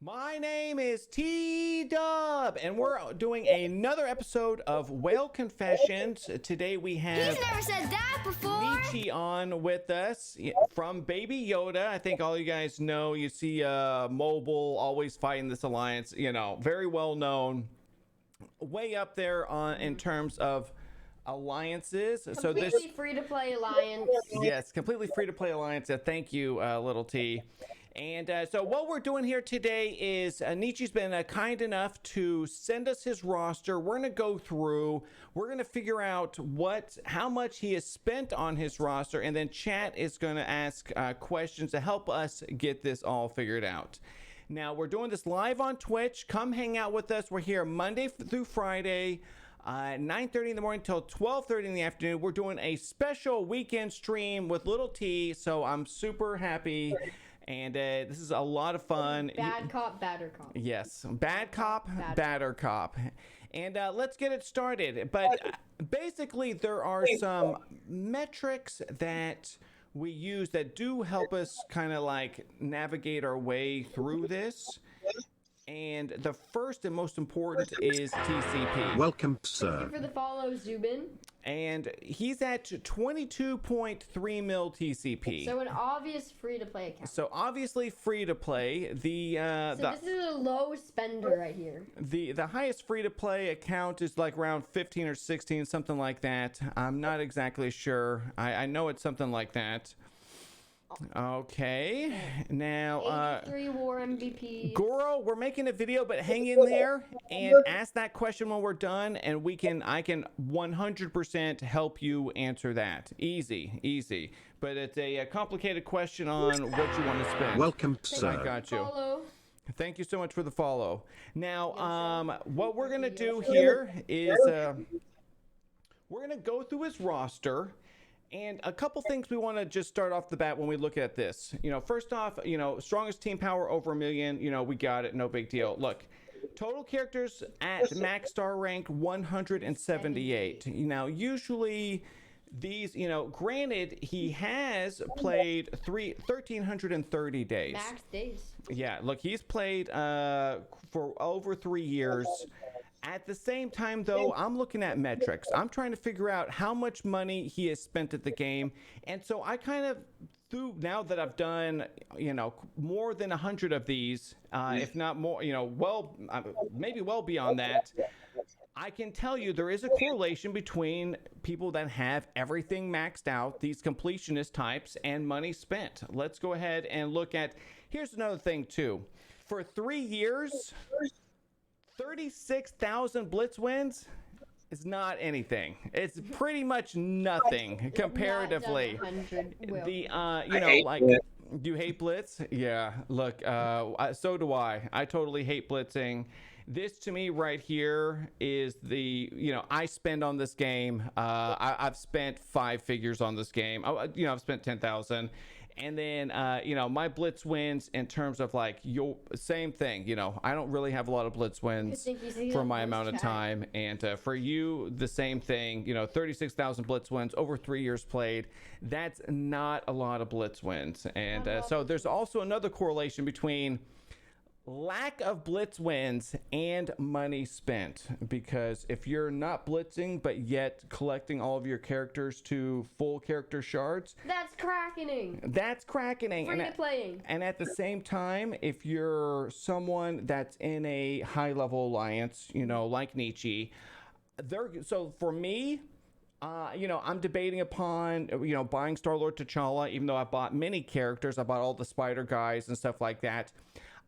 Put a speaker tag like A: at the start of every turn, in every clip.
A: My name is T-Dub, and we're doing another episode of Whale Confessions. Today we have
B: He's never said that before.
A: Nietzsche on with us from Baby Yoda. I think all you guys know, you see Mobile always fighting this alliance, very well known. Way up there in terms of alliances.
B: Completely free-to-play alliance.
A: Yes, completely free-to-play alliance. Thank you, little T. And so what we're doing here today is Nietzsche's been kind enough to send us his roster. We're going to go through. We're going to figure out how much he has spent on his roster, and then chat is going to ask questions to help us get this all figured out. Now, we're doing this live on Twitch. Come hang out with us. We're here Monday through Friday, 9:30 in the morning till 12:30 in the afternoon. We're doing a special weekend stream with little T, so I'm super happy. And this is a lot of fun.
B: Bad cop, badder cop.
A: Yes, bad cop, badder cop. And let's get it started. But basically, there are some metrics that we use that do help us kind of like navigate our way through this. And the first and most important is TCP.
C: Welcome, sir.
B: Thank you for the follow, Zubin.
A: And he's at 22.3 mil TCP.
B: So an obvious free-to-play account.
A: So obviously free to play.
B: This is a low spender right here.
A: The highest free to play account is like around 15 or 16, something like that. I'm not exactly sure. I know it's something like that. Okay, now
B: 83 war MVP.
A: Goro, we're making a video, but hang in there and ask that question when we're done, and I can 100% help you answer that. Easy. But it's a complicated question on what you want to spend.
C: Welcome, sir.
A: I got you.
B: Follow.
A: Thank you so much for the follow. Now, what we're gonna do here is we're gonna go through his roster. And a couple things we want to just start off the bat when we look at this. First off, strongest team power over 1 million. We got it. No big deal. Look, total characters at max star rank 178. Now, usually these, granted, he has played 1,330 days.
B: Max days.
A: Yeah, look, he's played for over 3 years. At the same time, though, I'm looking at metrics. I'm trying to figure out how much money he has spent at the game. And so I kind of, now that I've done, more than 100 of these, if not more, maybe well beyond that, I can tell you there is a correlation between people that have everything maxed out, these completionist types, and money spent. Let's go ahead and look at, here's another thing, too. For 3 years... 36,000 blitz wins is not anything. It's pretty much nothing comparatively. Do you hate blitz? Yeah, look, so do I. I totally hate blitzing. This to me right here is I spend on this game. I've spent 5 figures on this game. I've spent 10,000. And then, my blitz wins in terms of your same thing. I don't really have a lot of blitz wins for my amount of time. And for you, the same thing, 36,000 blitz wins over 3 years played. That's not a lot of blitz wins. And so there's also another correlation between lack of blitz wins and money spent, because if you're not blitzing but yet collecting all of your characters to full character shards,
B: that's crackening.
A: Free to playing. And at the same time, if you're someone that's in a high level alliance, like Nietzsche, so for me, I'm debating upon, buying Star-Lord T'Challa, even though I bought many characters. I bought all the spider guys and stuff like that.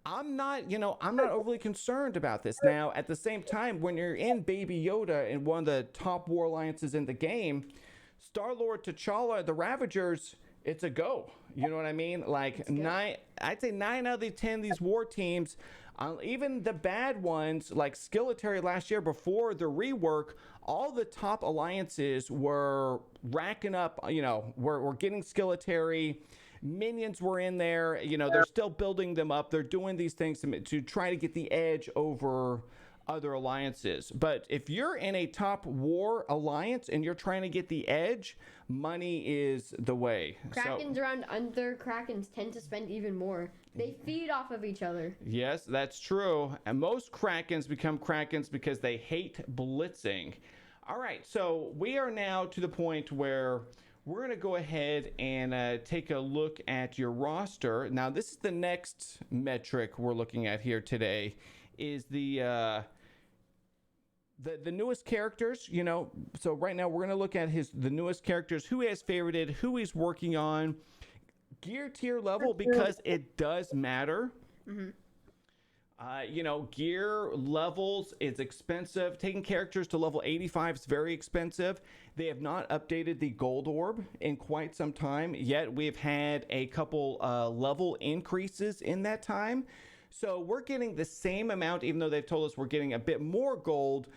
A: I'm not overly concerned about this. Now, at the same time, when you're in Baby Yoda in one of the top war alliances in the game, Star-Lord T'Challa, the Ravagers, it's a go. You know what I mean? I'd say 9 out of the 10 these war teams, even the bad ones, like Skilletary last year before the rework, all the top alliances were racking up, we're getting Skilletary. Minions were in there, they're still building them up. They're doing these things to try to get the edge over other alliances. But if you're in a top war alliance and you're trying to get the edge, money is the way.
B: Krakens around other Krakens tend to spend even more. They feed off of each other.
A: Yes, that's true. And most Krakens become Krakens because they hate blitzing. All right, so we are now to the point where we're going to go ahead and take a look at your roster. Now, this is the next metric we're looking at here today, is the newest characters. You know, so right now we're going to look at the newest characters, who he has favorited, who he's working on, gear tier level, because it does matter. Mm-hmm. You know, gear levels is expensive. Taking characters to level 85 is very expensive. They have not updated the gold orb in quite some time, yet we've had a couple level increases in that time. So we're getting the same amount, even though they've told us we're getting a bit more gold.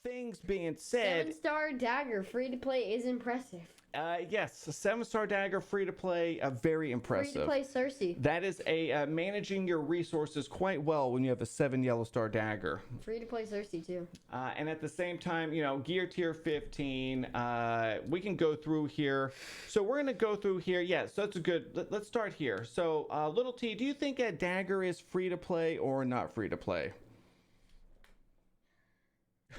A: Things being said,
B: 7-star dagger free to play is impressive.
A: Yes, a 7-star dagger free to play, very impressive.
B: Free to play Cersei.
A: That is managing your resources quite well when you have a 7 yellow star dagger.
B: Free to play Cersei too.
A: And at the same time, you know, gear tier 15. We can go through here. So we're gonna go through here. Yeah, so that's a good. Let's start here. So, Little T, do you think a dagger is free to play or not free to play?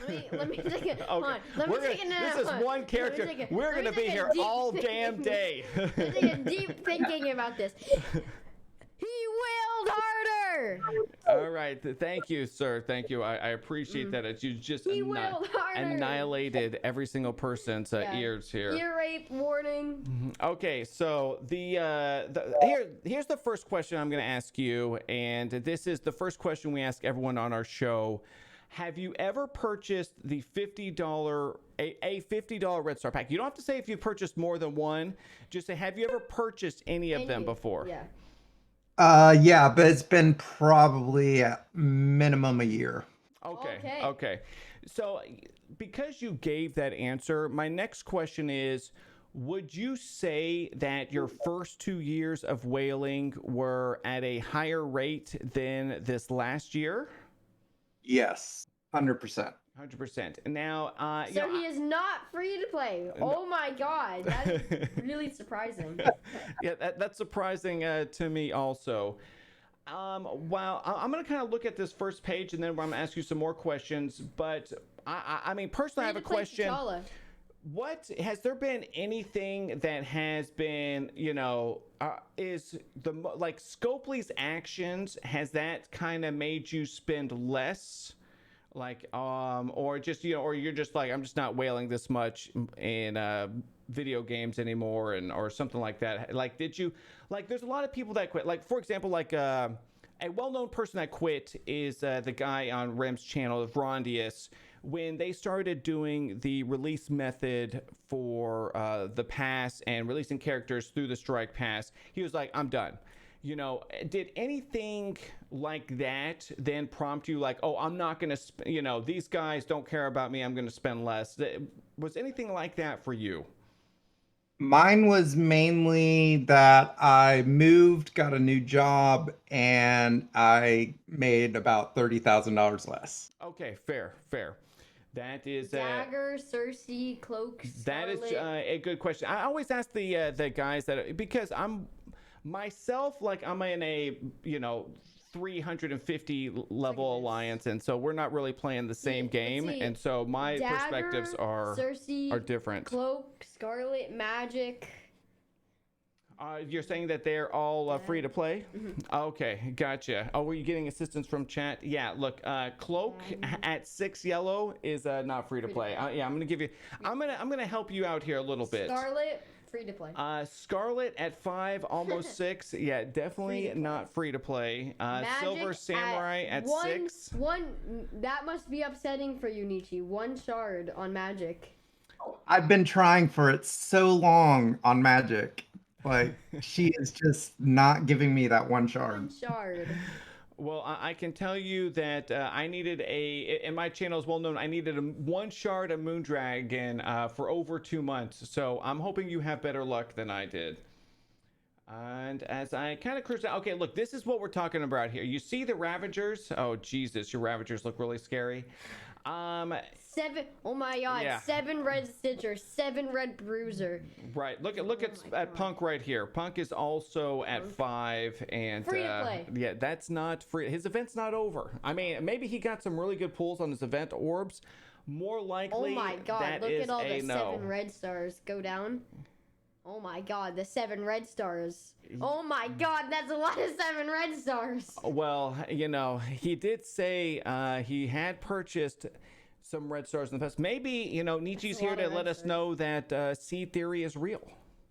B: Let me take it. Okay.
A: This is one character. We're going to be here all damn day.
B: Let's take a deep thinking about this. He willed harder.
A: All right. Thank you, sir. Thank you. I appreciate that. You just annihilated every single person's ears here.
B: Ear rape warning.
A: Okay. So here's the first question I'm going to ask you. And this is the first question we ask everyone on our show. Have you ever purchased the $50 a $50 Red Star pack? You don't have to say if you purchased more than one. Just say, have you ever purchased any of them before?
B: Yeah.
C: Yeah, but it's been probably at minimum a year.
A: Okay. So because you gave that answer, my next question is, would you say that your first 2 years of whaling were at a higher rate than this last year?
C: Yes, 100%.
A: 100%. Now,
B: so he is not free to play. Oh my God, that is really surprising.
A: Yeah, that's surprising to me also. Wow, I'm going to kind of look at this first page, and then I'm going to ask you some more questions. But I mean, personally, I have a question. What has there been anything that has been, you know, is the like Scopely's actions, has that kind of made you spend less, like or just, you know, or you're just like, I'm just not whaling this much in video games anymore, and or something like that? Like, did you, like, there's a lot of people that quit, like, for example, like a well-known person that quit is the guy on Rem's channel, Rondius. When they started doing the release method for the pass and releasing characters through the strike pass, he was like, I'm done. You know, did anything like that then prompt you like, oh, I'm not going to, you know, these guys don't care about me, I'm going to spend less? Was anything like that for you?
C: Mine was mainly that I moved, got a new job, and I made about $30,000 less.
A: Okay, fair. That is
B: dagger, Cersei, cloak, Scarlet.
A: That is a good question. I always ask the guys that, because I'm myself, like, I'm in a, you know, 350 level alliance, and so we're not really playing the same game, and so my perspectives are
B: Cersei,
A: are different.
B: Cloak, Scarlet, Magic.
A: You're saying that they're all free to play? Mm-hmm. Okay, gotcha. Oh, were you getting assistance from chat? Yeah, look, Cloak at 6 yellow is not free to play. Yeah, I'm gonna give you. I'm gonna help you out here a little bit.
B: Scarlet, free to play.
A: Scarlet at 5, almost 6. Yeah, definitely not free to play. Silver Samurai at 6.
B: That must be upsetting for you, Nietzsche. 1 shard on Magic.
C: I've been trying for it so long on Magic. Like, she is just not giving me that 1 shard.
B: 1 shard.
A: Well, I can tell you that I needed and my channel is well known, I needed 1 shard of Moondragon for over 2 months. So I'm hoping you have better luck than I did. And as I kind of cruise out, okay, look, this is what we're talking about here. You see the Ravagers? Oh, Jesus, your Ravagers look really scary.
B: 7. Oh my God!
A: Yeah.
B: 7 red Stitcher, 7 red Bruiser.
A: Right. Look at Punk right here. Punk is also at 5, and
B: Free to play.
A: yeah, that's not free. His event's not over. I mean, maybe he got some really good pulls on his event orbs. More likely,
B: Oh my God!
A: that
B: Look
A: is
B: at all the
A: a
B: 7
A: no.
B: red stars go down. Oh my God! The 7 red stars. Oh my God! That's a lot of 7 red stars.
A: Well, you know, he did say he had purchased some red stars in the past. Maybe, you know, Nietzsche's here to let us know that seed theory is real.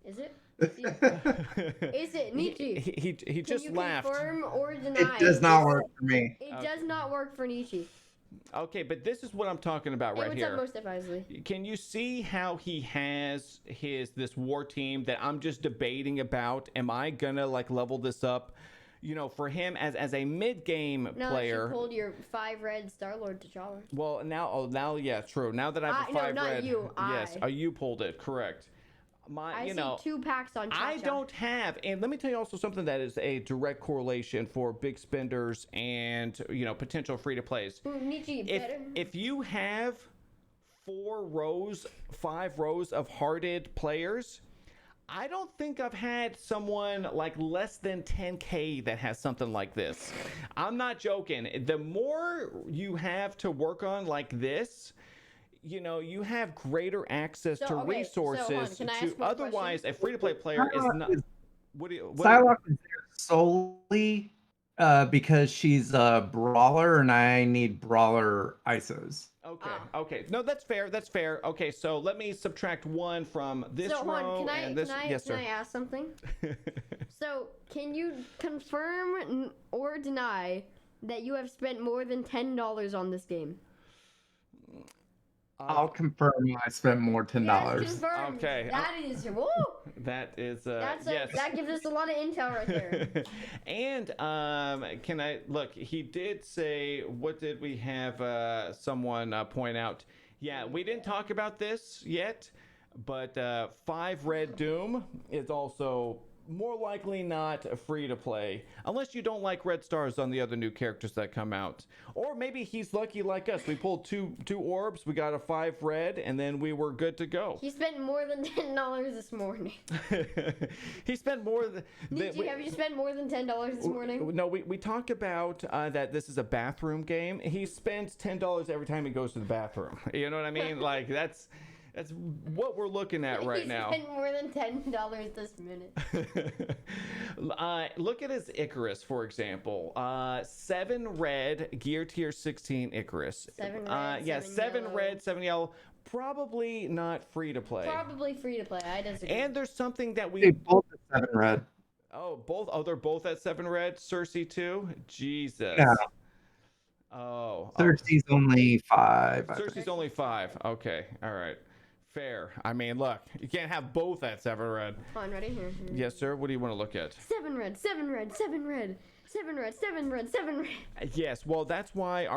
B: Is it? Is it Nietzsche?
A: He just laughed.
B: Confirm or deny?
C: It does not work for me.
B: It does not work for Nietzsche.
A: Okay, but this is what I'm talking about right
B: what's
A: here.
B: up, Most Devisely?
A: Can you see how he has this war team that I'm just debating about? Am I gonna like level this up? You know, for him as a mid-game player.
B: No, you pulled your 5 red Star-Lord T'Challa.
A: Well, now, yeah, true. Now that I have a 5
B: no, not
A: red,
B: you,
A: yes, you pulled it, correct.
B: I see 2 packs on Cha-Cha.
A: I don't have, and let me tell you also something that is a direct correlation for big spenders and, you know, potential free-to-plays.
B: Nietzsche, better.
A: If you have 5 rows of hearted players, I don't think I've had someone like less than 10K that has something like this. I'm not joking. The more you have to work on like this, you know, you have greater access to resources. Otherwise, a free-to-play player is not.
C: Psylocke is there solely because she's a brawler, and I need brawler ISOs.
A: Okay. No, that's fair. That's fair. Okay, so let me subtract 1 from this row and this. Yes, sir.
B: Can I ask something? So, can you confirm or deny that you have spent more than $10 on this game?
C: I'll confirm I spent more $10.
B: Yes, confirm.
A: Okay.
B: That is woo.
A: That is
B: yes. That gives us a lot of intel right there.
A: And can I look? He did say, what did we have? Someone point out. Yeah, we didn't talk about this yet, but 5 red Doom is also more likely not free to play unless you don't like red stars on the other new characters that come out. Or maybe he's lucky like us. We pulled two orbs, we got a 5 red, and then we were good to go.
B: He spent more than $10 this morning.
A: He spent more than
B: have you spent more than $10 this morning?
A: No, we talk about that this is a bathroom game. He spends $10 every time he goes to the bathroom. You know what I mean? Like that's what we're looking at right now.
B: He spent more than $10 this minute.
A: Look at his Icarus, for example. 7 red, gear tier 16 Icarus.
B: 7 red,
A: 7
B: yellow.
A: red, 7 yellow. Probably not free to play.
B: Probably free to play. I disagree.
A: And there's something that
C: They both at 7 red.
A: Oh, both. Oh, they're both at 7 red. Cersei too. Jesus.
C: Yeah.
A: Oh.
C: Cersei's only 5.
A: Cersei's only 5. Okay. All right. Fair. I mean, look, you can't have both at 7 red.
B: Fine, ready? Here.
A: Yes, sir. What do you want to look at?
B: 7 red, 7 red, 7 red. 7 red, 7 red, 7 red.
A: Yes, well, that's why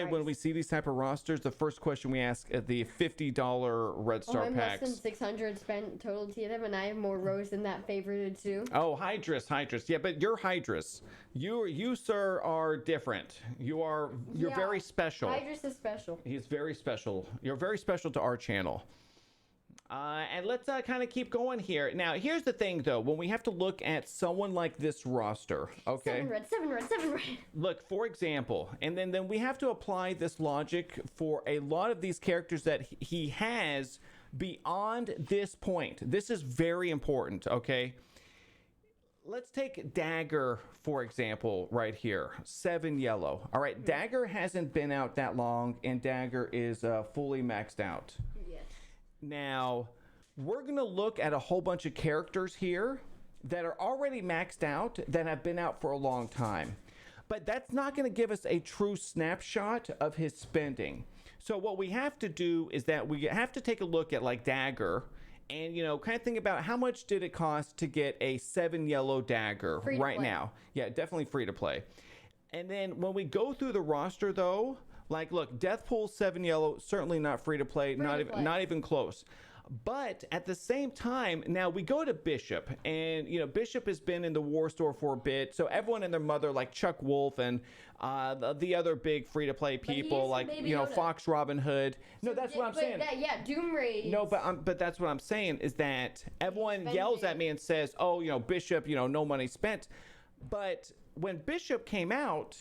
A: when we see these type of rosters, the first question we ask at the $50 red star
B: I'm
A: packs.
B: less than 600 spent total TFM, and I have more rows than that favorited too.
A: Oh, Hydrus. Yeah, but you're Hydrus. You sir are different. You're very special.
B: Hydrus is special.
A: He's very special. You're very special to our channel. And let's kind of keep going here. Now, here's the thing, though. When we have to look at someone like this roster, okay?
B: 7 red, 7 red, 7 red.
A: Look, for example, and then we have to apply this logic for a lot of these characters that he has beyond this point. This is very important, okay? Let's take Dagger, for example, right here. 7 yellow. All right, Dagger hasn't been out that long, and Dagger is fully maxed out. Now, we're going to look at a whole bunch of characters here that are already maxed out, that have been out for a long time. But that's not going to give us a true snapshot of his spending. So what we have to do is that we have to take a look at like Dagger and, you know, kind of think about how much did it cost to get a 7 yellow Dagger right now. Yeah, definitely free to play. And then when we go through the roster, though, like, look, Deathpool 7 yellow, certainly not free to play, not even close. But at the same time, now we go to Bishop, and Bishop has been in the war store for a bit, so everyone and their mother, like Chuck Wolf and the other big free-to-play people, like Fox Robin Hood. No, that's what I'm saying.
B: Doom Raid.
A: No, but that's what I'm saying is that everyone yells at me and says, "Oh, Bishop, no money spent." But when Bishop came out,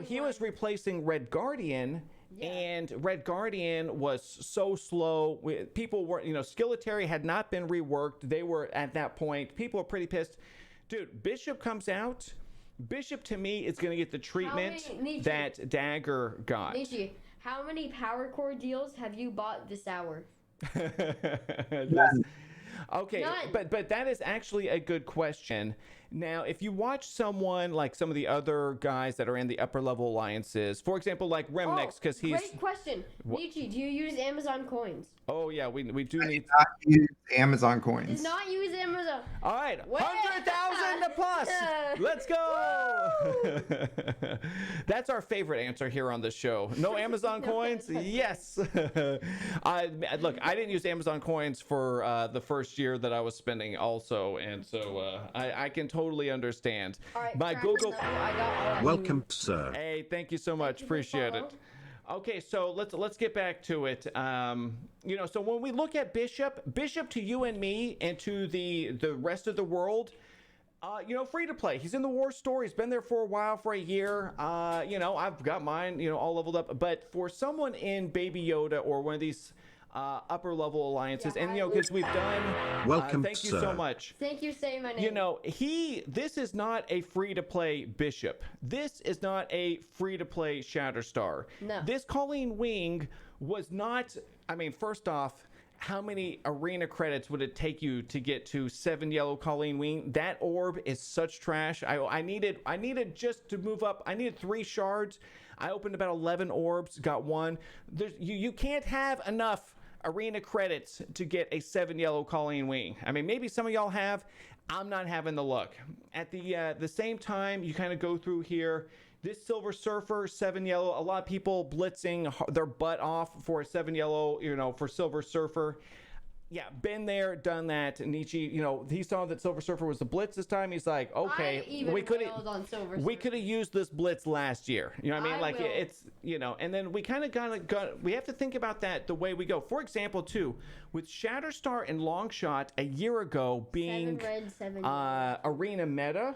A: he was replacing Red Guardian. Yeah. And Red Guardian was so slow. People were, Skilletary had not been reworked. They were at that point. People are pretty pissed. Dude, Bishop comes out. Bishop, to me, is going to get the treatment that Dagger got.
B: Nietzsche, how many power core deals have you bought this hour?
A: Okay, but that is actually a good question. Now, if you watch someone like some of the other guys that are in the upper level alliances, for example, like Remnix, because he's...
B: Great question. Nietzsche, do you use Amazon coins?
A: Oh, yeah, we do need...
C: I use Amazon coins.
B: Does not use Amazon.
A: All right, 100,000 plus. Let's go. That's our favorite answer here on the show. No Amazon coins? Yes. Look, I didn't use Amazon coins for the first year that I was spending also, and so I can totally understand.
B: All right,
A: my Google...
D: Welcome, sir.
A: Hey, thank you so much. Appreciate it. Okay, so let's get back to it. So when we look at Bishop to you and me and to the rest of the world, free to play. He's in the war store. He's been there for a while, for a year. I've got mine, all leveled up. But for someone in Baby Yoda or one of these upper level alliances, and because we've done
D: welcome,
A: thank you so much.
B: Thank you, say my name.
A: This is not a free to play Bishop. This is not a free to play Shatterstar.
B: No.
A: This Colleen Wing was not. I mean, first off, how many arena credits would it take you to get to 7 yellow Colleen Wing? That orb is such trash. I needed just to move up. I needed 3 shards. I opened about 11 orbs, got 1. You can't have enough arena credits to get a 7 yellow Colleen Wing. I mean, maybe some of y'all have. I'm not having the luck. At the same time, you kind of go through here. This Silver Surfer, 7 yellow. A lot of people blitzing their butt off for a 7 yellow, for Silver Surfer. Yeah, been there, done that. Nietzsche, he saw that Silver Surfer was the blitz this time. He's like, okay, we could have used this blitz last year. You know what I mean? It's, and then we kind of we have to think about that the way we go. For example, too, with Shatterstar and Longshot a year ago being
B: 7 red, 7
A: arena meta,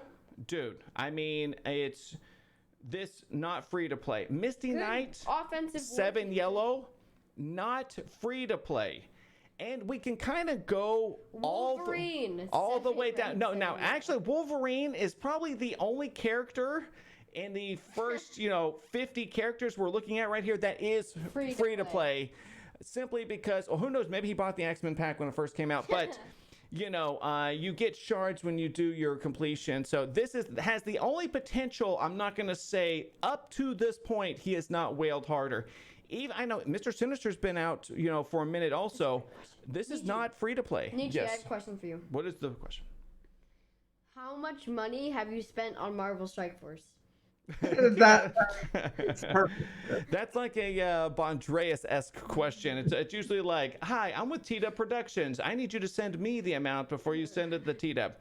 A: dude, I mean, it's this not free to play. Misty Knight,
B: offensive
A: 7 yellow, not free to play. And we can kind of go all the way down. No, now actually Wolverine is probably the only character in the first, 50 characters we're looking at right here that is free to play. Simply because, who knows, maybe he bought the X-Men pack when it first came out, but you get shards when you do your completion. So this has the only potential. I'm not going to say up to this point he has not wailed harder. Even I know Mr. Sinister's been out, for a minute also. This is not free to play.
B: Nietzsche, yes. I have a question for you.
A: What is the question?
B: How much money have you spent on Marvel Strike Force?
C: It's perfect.
A: That's like a Bondreas-esque question. It's usually like, hi, I'm with T-Dub Productions. I need you to send me the amount before you send it to T-Dub.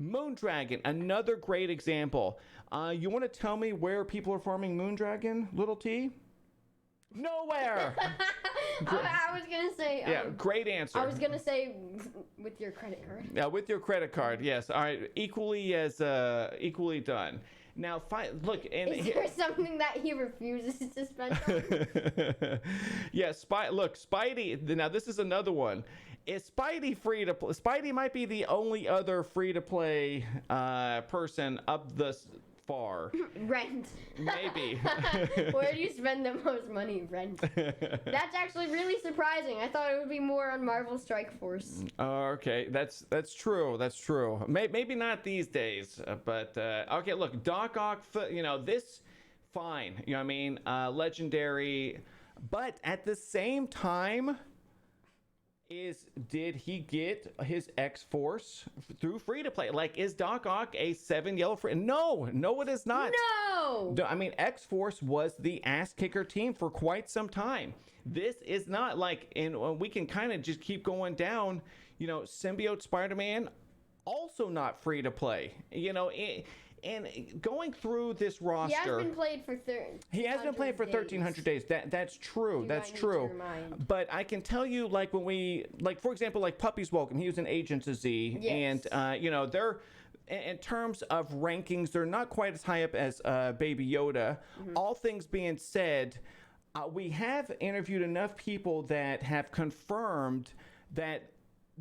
A: Moondragon, another great example. You want to tell me where people are farming Moondragon, Little T? Nowhere.
B: I was gonna say.
A: Great answer.
B: I was gonna say with your credit card.
A: Yeah, with your credit card. Yes. All right. Equally done. Now, look.
B: Is there something that he refuses to spend on?
A: Yeah. Spidey. Now, this is another one. Is Spidey free to play? Spidey might be the only other free to play person up this far.
B: Rent.
A: Maybe.
B: Where do you spend the most money? Rent. That's actually really surprising. I thought it would be more on Marvel Strike Force.
A: Okay, that's true. That's true. Maybe not these days, but okay. Look, Doc Ock. This fine. You know what I mean? Legendary, but at the same time, is, did he get his X-Force through free to play? Like, is Doc Ock a 7 yellow free? No, it is not.
B: No.
A: I mean, X-Force was the ass kicker team for quite some time. This is not like, and we can kind of just keep going down. You know, Symbiote Spider-Man, also not free to play. You know, and going through this roster,
B: He has been played for
A: 1,300 days. That's true. That's true. But I can tell you, like when we, like for example, like Puppy's Welcome, he was an Agents of Z,
B: yes.
A: And you know, they're in terms of rankings, they're not quite as high up as Baby Yoda. All things being said, we have interviewed enough people that have confirmed that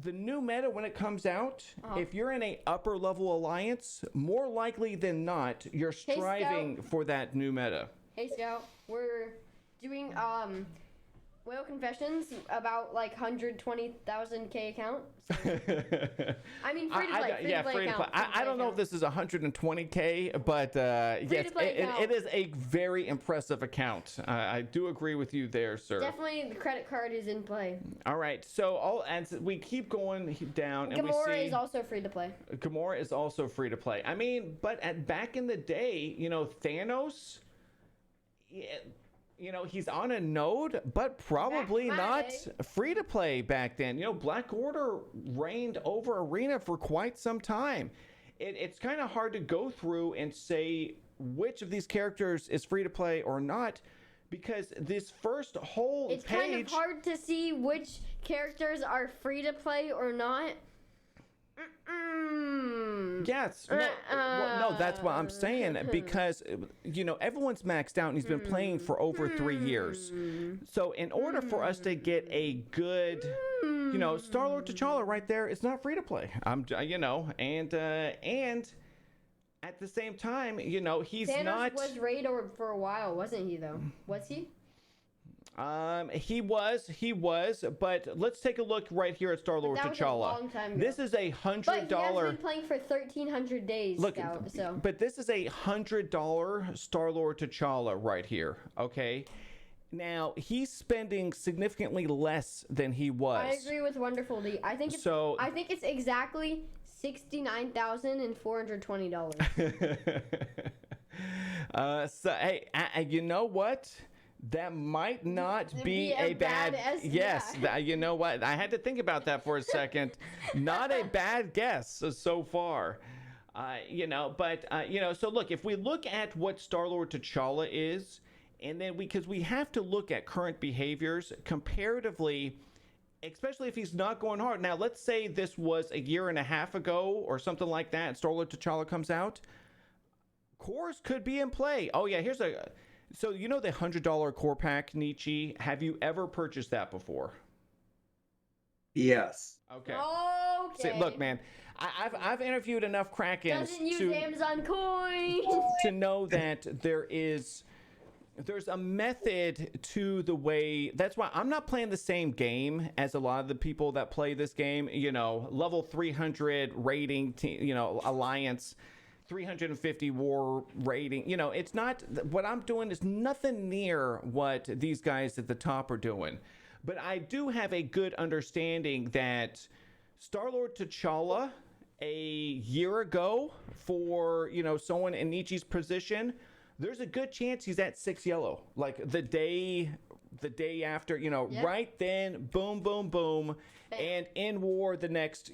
A: the new meta, when it comes out, if you're in a upper level alliance, more likely than not, you're striving for that new meta.
B: Hey Scout, we're doing whale confessions about like 120,000 K account. So. I mean free to play.
A: Free to play. I don't know if this is 120K, but yes, it is a very impressive account. I do agree with you there, sir.
B: Definitely, the credit card is in play.
A: All right, so as we keep going down, and
B: Gamora
A: we see
B: is also free to play.
A: Gamora is also free to play. I mean, but back in the day, you know, Thanos. You know, he's on a node, but probably not free to play back then. You know, Black Order reigned over Arena for quite some time. It's kind of hard to go through and say which of these characters is free to play or not, because this first whole
B: page... It's kind of hard to see which characters are free to play or not.
A: Yes. No, that's what I'm saying, because, you know, everyone's maxed out and he's been playing for over 3 years. So in order for us to get a good, you know, Star-Lord T'Challa right there is not free to play. You know, and at the same time, you know, he's
B: Thanos was raid for a while, wasn't he, though? Was he?
A: He was, but let's take a look right here at Star-Lord T'Challa.
B: That was a long time ago.
A: This is $100.
B: But he has been playing for 1,300 days.
A: Look,
B: Scout, so.
A: But this is $100 Star-Lord T'Challa right here. Okay, now he's spending significantly less than he was.
B: I agree with Wonderful D. I think it's exactly $69,420.
A: So hey, you know what? That might not be a bad yes. You know what? I had to think about that for a second. Not a bad guess so far. You know, but you know, so look, if we look at what Star-Lord T'Challa is, and then because we have to look at current behaviors comparatively, especially if he's not going hard. Now, let's say this was a year and a half ago or something like that, and Star-Lord T'Challa comes out. Cores could be in play. Oh yeah, so you know the $100 core pack, Nietzsche? Have you ever purchased that before?
C: Yes.
A: Okay. See, look, man, I've interviewed enough Krakens
B: Doesn't use Amazon coins
A: to know that there's a method to the way. That's why I'm not playing the same game as a lot of the people that play this game. You know, level 300 rating, you know, alliance. 350 war rating. You know, it's not, what I'm doing is nothing near what these guys at the top are doing. But I do have a good understanding that Star-Lord T'Challa a year ago, for, you know, someone in Nietzsche's position, there's a good chance he's at 6 yellow. Like the day after, you know, right then, boom, boom, boom. And in war the next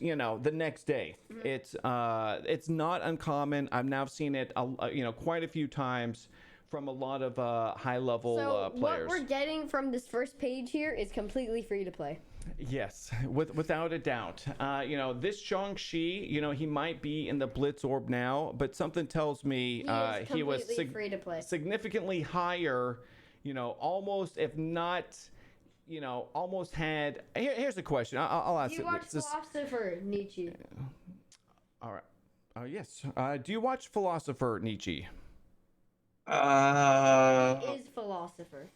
A: day. It's not uncommon. I've now seen it, you know, quite a few times from a lot of high level players.
B: What we're getting from this first page here is completely free to play.
A: Yes, without a doubt. You know, this Shang-Chi, you know, he might be in the Blitz Orb now, but something tells me he was
B: free to play.
A: Significantly higher. You know, almost, if not. You know, almost had. Here's a question. I'll ask it.
B: Do you watch Philosopher Nietzsche?
A: All right. Oh yes. Do you watch Philosopher Nietzsche?
B: He is Philosopher.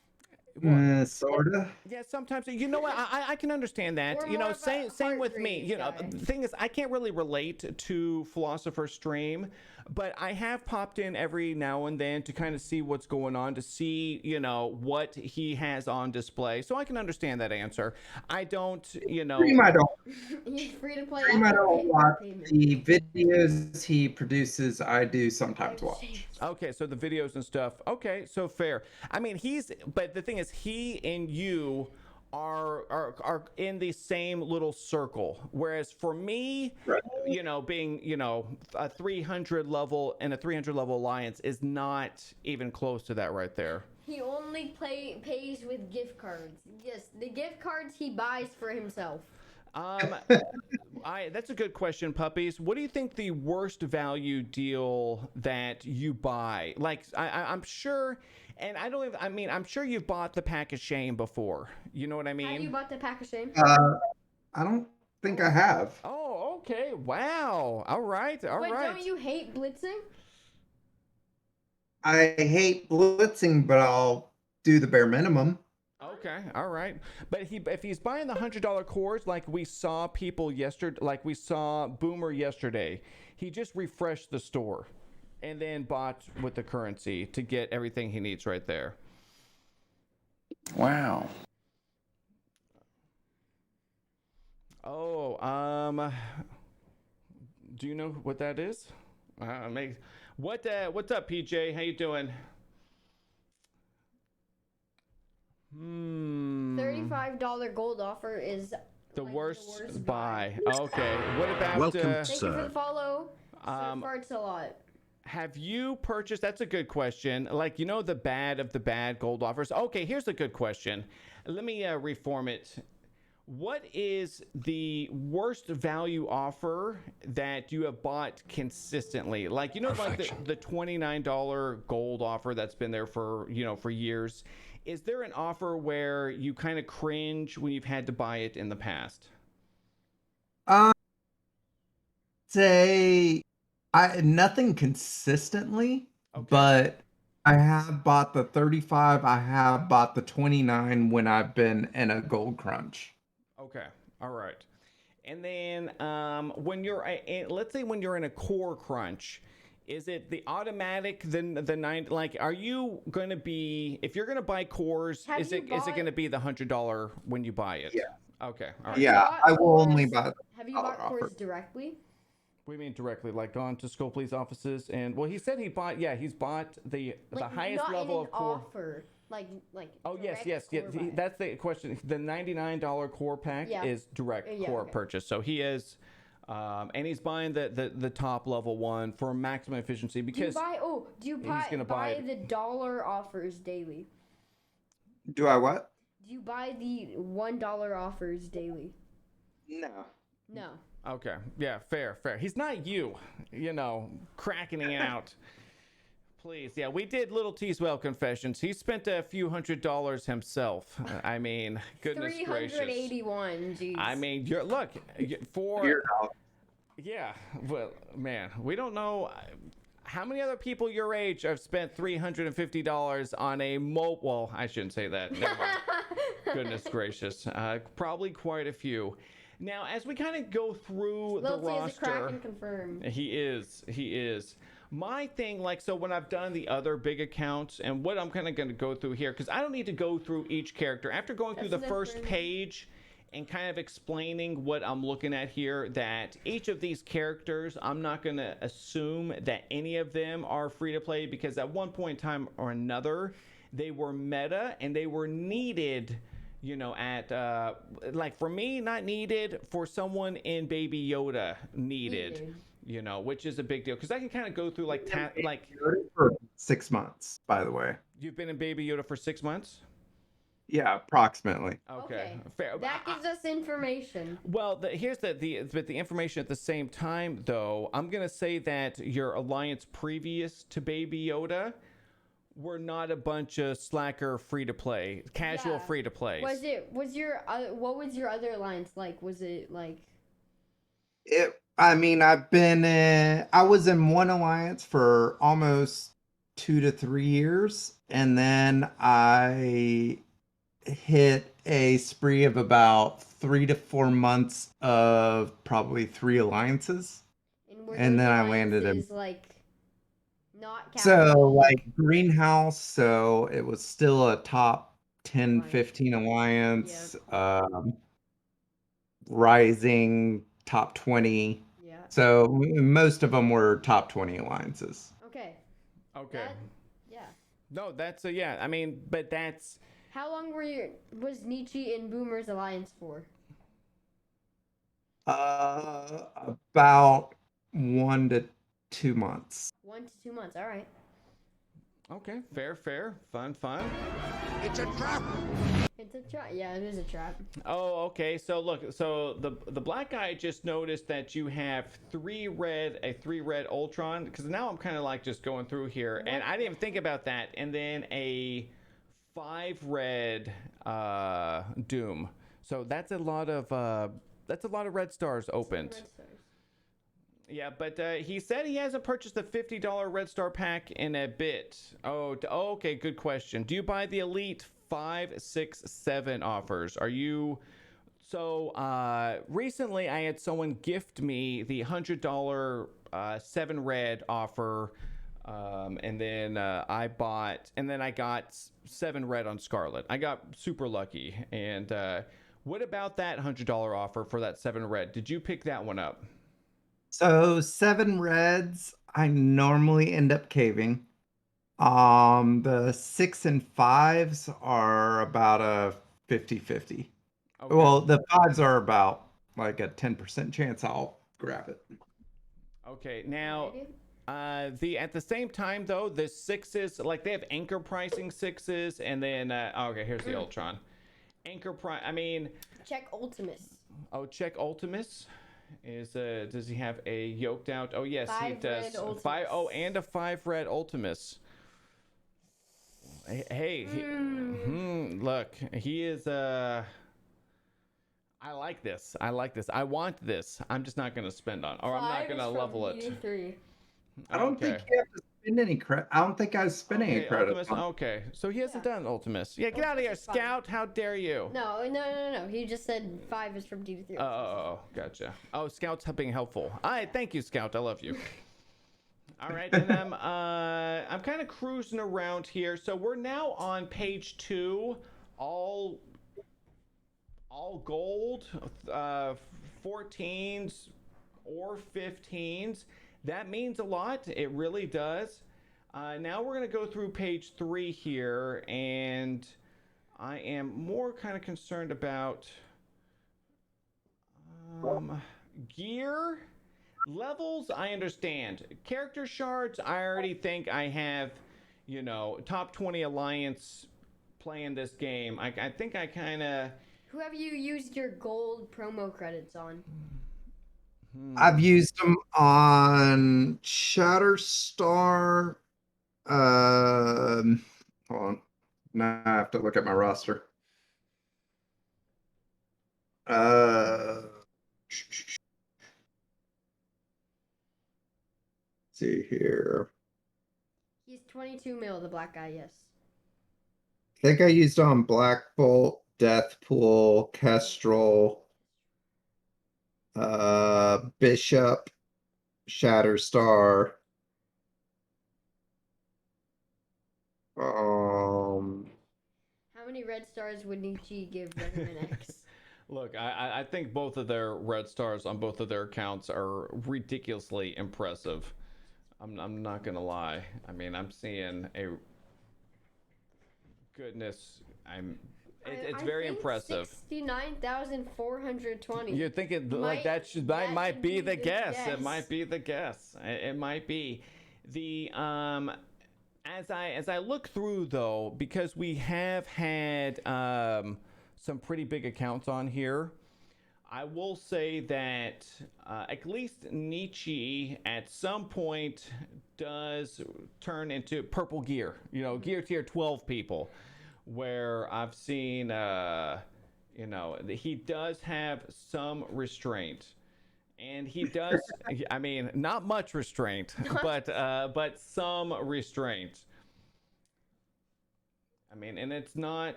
C: Sorta.
A: Yeah, sometimes. You know what? I can understand that. You know, same with me. You know, the thing is, I can't really relate to Philosopher stream, but I have popped in every now and then to kind of see what's going on, to see, what he has on display. So I can understand that answer. I don't,
C: Stream, I don't.
B: He's free to play
C: Stream, I
B: after
C: don't watch.
B: payment.
C: The videos he produces, I do sometimes watch.
A: Okay, so the videos and stuff. Okay, so fair. I mean, but the thing is, he and you are in the same little circle. Whereas for me,
C: Right.
A: being, a 300 level and a 300 level alliance is not even close to that right there.
B: He only pays with gift cards. Yes, the gift cards he buys for himself.
A: That's a good question, puppies. What do you think the worst value deal that you buy? Like, I'm sure, and I'm sure you've bought the pack of shame before. You know what I mean?
B: Have you bought the pack of shame?
C: I don't think I have.
A: Oh, okay. Wow. All right.
B: But don't you hate blitzing?
C: I hate blitzing, but I'll do the bare minimum.
A: Okay, all right. But if he's buying the $100 cores, like we saw people yesterday, like we saw Boomer yesterday, he just refreshed the store and then bought with the currency to get everything he needs right there.
E: Wow.
A: Oh, do you know what that is? What's up, PJ? How you doing?
B: $35 gold offer is
A: the
B: like
A: worst buy. Okay. What about
D: Welcome,
B: Thank you for
D: sir.
B: the follow. So farts a lot.
A: Have you purchased? That's a good question. Like, the bad of the bad gold offers. Okay, here's a good question. Let me reform it. What is the worst value offer that you have bought consistently? Like, like the $29 gold offer that's been there for, for years. Is there an offer where you kind of cringe when you've had to buy it in the past?
C: Say nothing consistently,
A: Okay.
C: but I have bought the 35. I have bought the 29 when I've been in a gold crunch.
A: Okay. All right. And then when let's say when you're in a core crunch, is it the automatic, the 9, like, are you going to be, if you're going to buy cores, is it going to be the $100 when you buy it?
C: Yeah.
A: Okay. All right.
C: Yeah, I will only buy the
B: Have you bought
C: offer.
B: cores directly?
A: What do you mean directly? Like gone to Scopely's offices and, well, he said he's bought the highest
B: not
A: level
B: in
A: of core.
B: Offer. Like.
A: Oh, yes.
B: core buy.
A: That's the question. The $99 core pack is direct core purchase. So he is, and he's buying the top level one for maximum efficiency because
B: do you buy the dollar offers daily?
C: Do I what?
B: Do you buy the $1 offers daily?
C: No.
B: No.
A: Okay. Yeah, fair. He's not you, cracking it out. Please. Yeah, we did Little Teaswell confessions. He spent a few $100s himself. I mean, goodness gracious.
B: 381, geez.
A: I mean, yeah, well, man, we don't know how many other people your age have spent $350 on a well, I shouldn't say that. Never mind. Goodness gracious. Probably quite a few. Now, as we kind of go through the roster,
B: is a Kraken confirmed.
A: He is. My thing, so when I've done the other big accounts, and what I'm kind of going to go through here, because I don't need to go through each character. After going through the first page and kind of explaining what I'm looking at here, that each of these characters, I'm not going to assume that any of them are free to play, because at one point in time or another, they were meta and they were needed. For me, not needed. For someone in Baby Yoda, needed. Which is a big deal because I can kind of go through
C: for 6 months, by the way.
A: You've been in Baby Yoda for 6 months?
C: Yeah, approximately.
A: Okay. Fair.
B: That gives us information.
A: Well, here's the information at the same time, though. I'm gonna say that your alliance previous to Baby Yoda were not a bunch of slacker free to play, casual free to plays.
B: What was your other alliance like? Was it like?
C: I was in one alliance for almost 2 to 3 years, and then I hit a spree of about 3 to 4 months of probably 3 alliances, and then I landed in
B: Not
C: So
B: counting.
C: like Greenhouse, so it was still a top 10,
B: Alliance.
C: 15 alliance. Rising top 20.
B: Yeah.
C: So most of them were top 20 alliances.
B: Okay.
A: Okay.
B: Yeah.
A: No, that's yeah. I mean, but that's.
B: How long was Nietzsche in Boomer's alliance for?
C: About 1 to 2 months.
B: 1 to 2 months. All right.
A: Okay, fair, fun.
D: It's a trap!
B: It's a trap. Yeah, it is a trap.
A: Oh, okay. So look, so the black guy just noticed that you have a 3 red Ultron, because now I'm kind of like just going through here, and I didn't even think about that, and then a 5 red Doom. So that's a lot of red stars opened.
B: Red stars.
A: Yeah, but he said he hasn't purchased the $50 Red Star pack in a bit. Oh, okay, good question. Do you buy the Elite 5, 6, 7 offers? Are you... So, recently I had someone gift me the $100 7 red offer, and then I got 7 red on Scarlet. I got super lucky. And what about that $100 offer for that 7 red? Did you pick that one up?
C: So 7 reds, I normally end up caving. The 6 and 5s are about a 50-50.
A: Okay.
C: Well, the 5s are about like a 10% chance I'll grab it.
A: Okay, now at the same time though, the 6s, like they have anchor pricing 6s, and then okay, here's the Ultron. Anchor price. I mean,
B: check Ultimus.
A: Oh, check Ultimus. Is does he have a yoked out? Oh yes,
B: 5
A: he does.
B: red Ultimus.
A: 5 and a 5 red Ultimus. Hey, look, he is I like this. I want this. I'm just not gonna spend on, or I'm not gonna level it.
C: I don't think you have to spend any credit. I don't think I was spending any credit.
A: Ultimus, okay, so he hasn't done Ultimus. Yeah, get out of here, Scout! How dare you?
B: No. He just said 5 is from D to 3.
A: Oh, gotcha. Oh, Scout's being helpful. All right, thank you, Scout. I love you. All right, and I'm kind of cruising around here. So we're now on page 2, all gold, 14s or 15s. That means a lot. It really does. Now we're going to go through page 3 here, and I am more kind of concerned about gear. Levels, I understand. Character shards, I already think I have, top 20 alliance playing this game. I think I kind of...
B: Who have you used your gold promo credits on?
C: I've used them on Shatterstar. Hold on. Now I have to look at my roster. See here.
B: He's 22 mil, the black guy, yes.
C: I think I used on Black Bolt, Deathpool, Kestrel, Bishop, Shatterstar.
B: How many red stars would Nietzsche give Venom X?
A: Look, I think both of their red stars on both of their accounts are ridiculously impressive. I'm not gonna lie. I mean, I'm seeing a goodness. It's very impressive.
B: 69,420.
A: You're thinking like that might be the guess. It might be the guess. It might be the As I look through though, because we have had some pretty big accounts on here, I will say that at least Nietzsche at some point does turn into purple gear, gear tier 12 people, where I've seen, he does have some restraint. And he does, I mean, not much restraint, but some restraint. I mean, and it's not,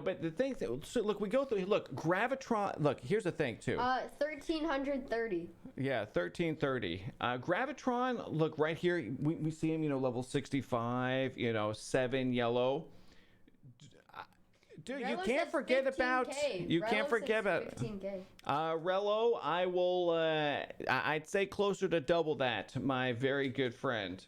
A: but the thing, so look, we go through, look, Gravitron, look, here's the thing, too.
B: 1330.
A: Yeah, 1330. Gravitron, look, right here, we see him, level 65, 7 yellow. Dude, you can't forget about,
B: 15K.
A: Rello, I will, I'd say closer to double that, my very good friend.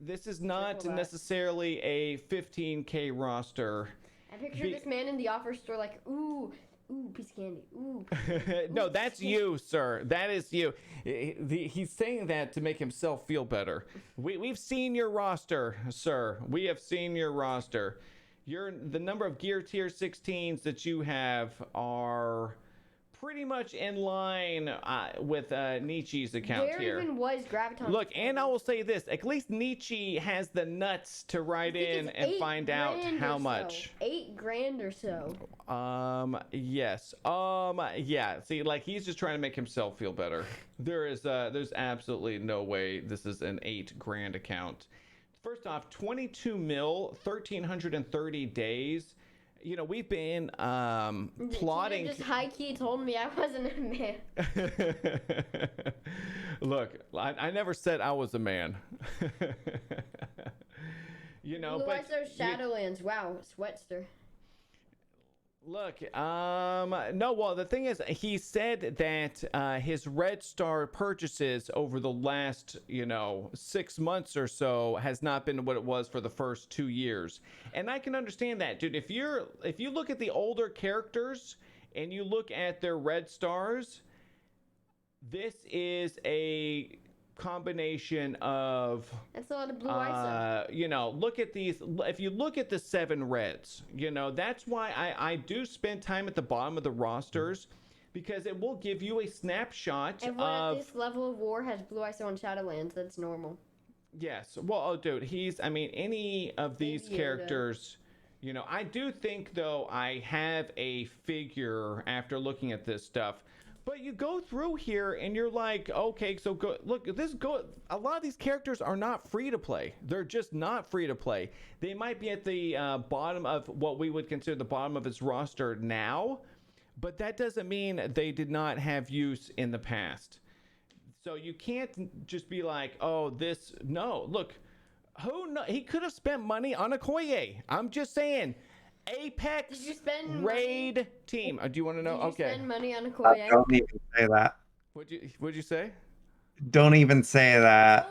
A: This is not necessarily a 15K roster.
B: I picture this man in the offer store like, ooh, piece of candy, ooh.
A: No, that's you, sir. That is you. He's saying that to make himself feel better. We've seen your roster, sir. We have seen your roster. The number of gear tier 16s that you have are pretty much in line with Nietzsche's account here.
B: Where even was Graviton?
A: Look, and I will say this: at least Nietzsche has the nuts to write in and find out how much.
B: $8,000 or so.
A: Yes. Yeah. See, like he's just trying to make himself feel better. There's absolutely no way this is an $8,000 account. First off, 22 mil, 1,330 days. We've been plotting.
B: You just high key told me I wasn't a man.
A: Look, I never said I was a man. But
B: Shadowlands. Wow, Sweatster.
A: Look, no, well, the thing is, he said that his Red Star purchases over the last, 6 months or so has not been what it was for the first 2 years. And I can understand that, dude. If you look at the older characters and you look at their Red Stars, this is a combination of
B: that's a lot of blue ISO.
A: Look at these. If you look at the 7 reds, that's why I do spend time at the bottom of the rosters, because it will give you a snapshot
B: Everyone at this level of war has blue ISO on Shadowlands. That's normal.
A: Yes. Well, oh, dude, any of these characters, I do think, though, I have a figure after looking at this stuff. But you go through here and you're like, okay, so a lot of these characters are not free to play. They're just not free to play. They might be at the bottom of what we would consider the bottom of its roster now, but that doesn't mean they did not have use in the past. So you can't just be like, oh, no, look, he could have spent money on a Koye. I'm just saying. Apex raid team. Do you want to know?
B: Did you spend money on a Koye?
C: Don't even say that.
A: What'd you say?
C: Don't even say that.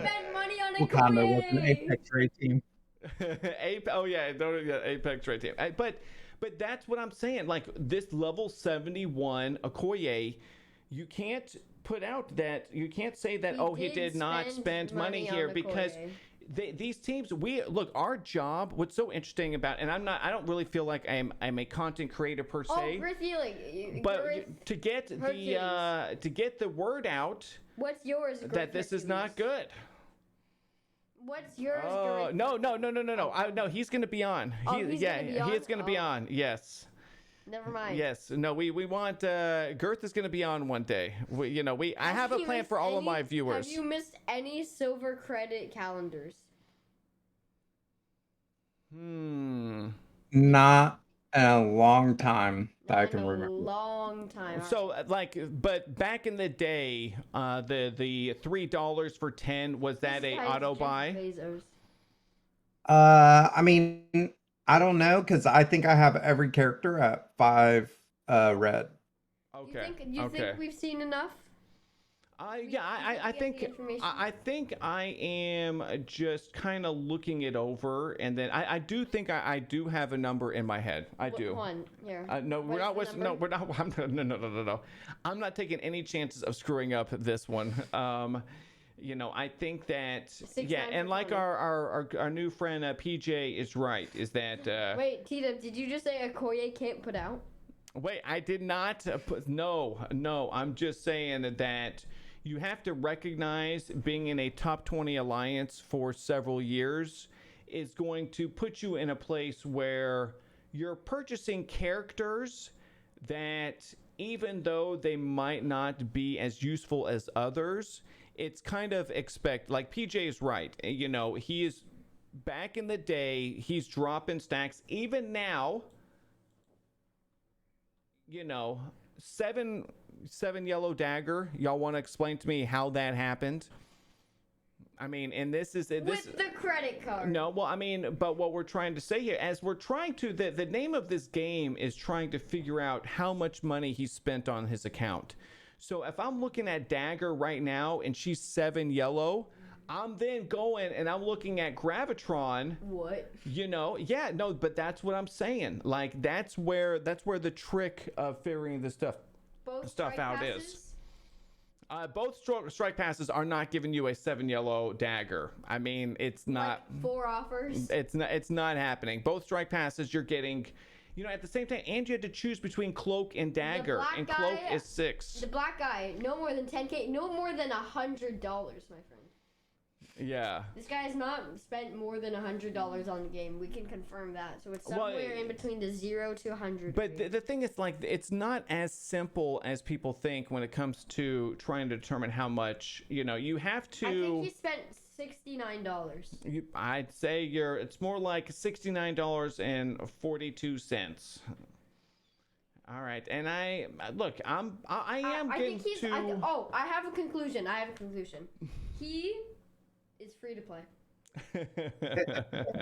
B: Spend money on a
C: Wakanda
B: Koye.
C: was an Apex raid team.
A: Apex raid team. But that's what I'm saying. Like this level 71 Okoye, you can't put out that. You can't say that. He did not spend money here because. These teams, our job, what's so interesting about, and I don't really feel like I'm a content creator per se. But to get the word out.
B: What's yours?
A: That this is not good.
B: What's yours?
A: No. No, he's gonna be on. He's gonna be on. Yes.
B: Never mind.
A: Yes. No, we want Girth is going to be on one day. I have a plan for all of my viewers.
B: Have you missed any silver credit calendars?
C: Not in a long time that I can remember.
B: Long time.
A: So but back in the day, the $3 for 10, was that a auto buy?
B: Bezos.
C: I mean, I don't know, because I think I have every character at 5 red.
A: Okay.
B: You think we've seen enough?
A: I think I am just kind of looking it over, and then I do think I do have a number in my head. I do.
B: One here.
A: No, we're not. No, we're not. No. I'm not taking any chances of screwing up this one. I think that and like our new friend PJ is right. Is that
B: wait, Tita, did you just say Okoye can't put out?
A: Wait, I did not. No. I'm just saying that you have to recognize being in a top 20 alliance for several years is going to put you in a place where you're purchasing characters that, even though they might not be as useful as others, it's kind of like PJ is right. He is back in the day, he's dropping stacks. Even now, you know, seven yellow dagger. Y'all want to explain to me how that happened? I mean, and this is
B: with the credit card.
A: No, well, I mean, but what we're trying to say here, as we're trying to, the name of this game is trying to figure out how much money he spent on his account. So if I'm looking at Dagger right now and she's 7 yellow, I'm then going and I'm looking at Gravitron.
B: What?
A: You know, yeah, no, but that's what I'm saying. Like that's where the trick of figuring this stuff out is. Both strike passes are not giving you a 7 yellow dagger. I mean, it's not
B: like 4 offers.
A: It's not happening. Both strike passes you're getting, you know, at the same time, and you had to choose between cloak and dagger, and cloak is 6.
B: The black guy, no more than 10K, no more than $100, my friend.
A: Yeah.
B: This guy has not spent more than $100 on the game. We can confirm that. So it's somewhere in between the 0 to 100.
A: But the thing is, like, it's not as simple as people think when it comes to trying to determine how much, you know, you have to.
B: I think he spent $69.
A: I'd say it's more like $69.42. All right, and I am getting to.
B: I have a conclusion. He is free to play.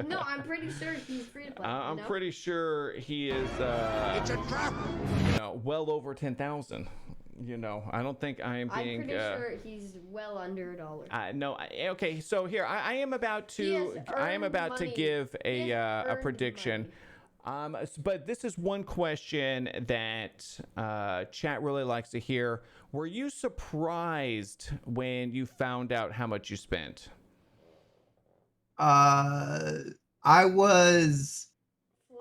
B: No, I'm pretty sure he's free to play.
A: I'm pretty sure he is.
D: It's a trap.
A: You know, well over 10,000. You know, I don't think I am being.
B: I'm pretty sure he's well under $1.
A: No, okay. So here, I am about to give a prediction. But this is one question that chat really likes to hear. Were you surprised when you found out how much you spent?
C: I was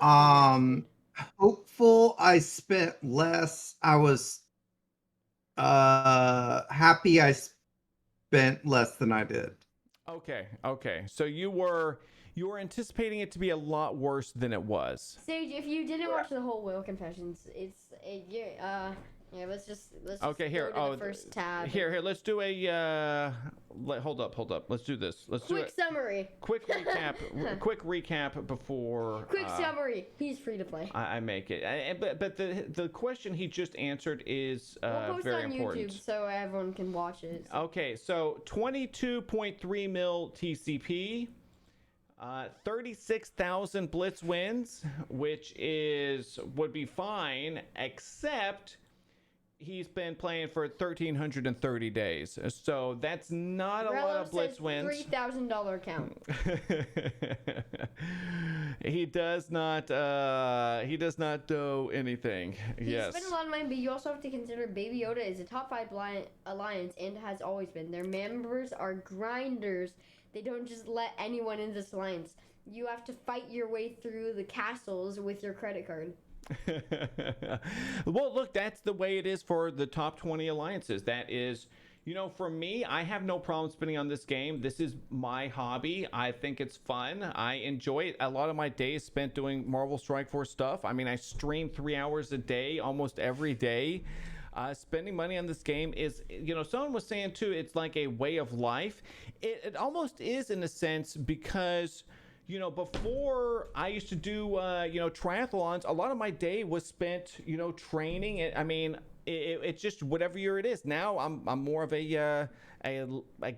C: hopeful I spent less. I was happy I spent less than I did.
A: Okay. So you were anticipating it to be a lot worse than it was.
B: Sage, if you didn't watch the whole Whale Confessions, let's just
A: okay, here.
B: Go to the first tab.
A: Here. Let's do a hold up. Let's do this.
B: Quick summary.
A: Quick recap. Quick recap before.
B: Quick summary. He's free to play.
A: I make it. But the question he just answered is
B: we'll post
A: very
B: on
A: important.
B: YouTube so everyone can watch it.
A: Okay, so 22.3 mil TCP. 36,000 blitz wins, which would be fine, except he's been playing for 1,330 days, so that's not a lot of blitz wins.
B: $3,000 account.
A: He does not do anything. Yes.
B: He spent a lot of money, but you also have to consider Baby Yoda is a top 5 alliance and has always been. Their members are grinders. They don't just let anyone in this alliance. You have to fight your way through the castles with your credit card.
A: Well, look, that's the way it is for the top 20 alliances. That is, you know, for me, I have no problem spending on this game. This is my hobby. I think it's fun. I enjoy it. A lot of my days spent doing Marvel Strike Force stuff. I mean, I stream 3 hours a day, almost every day. Spending money on this game is, you know, someone was saying too, it's like a way of life. It almost is in a sense because, you know, before I used to do, you know, triathlons, a lot of my day was spent, you know, training. I mean, it's just whatever year it is. Now I'm more of a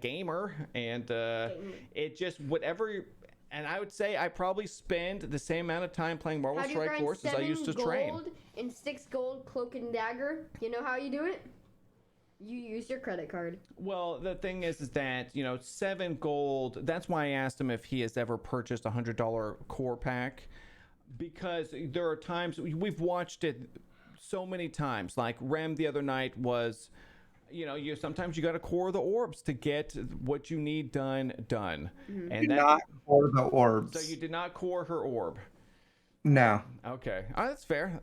A: gamer, and it just whatever. And I would say I probably spend the same amount of time playing Marvel Strike Force as I used to train.
B: Gold and 6 gold cloak and dagger. You know how you do it? You use your credit card.
A: Well, the thing is that, you know, 7 gold. That's why I asked him if he has ever purchased a $100 core pack, because there are times we've watched it so many times. Like Rem the other night was, you know, sometimes you got to core the orbs to get what you need done.
C: Mm-hmm. And not core the orbs.
A: So you did not core her orb.
C: No.
A: Okay. That's fair.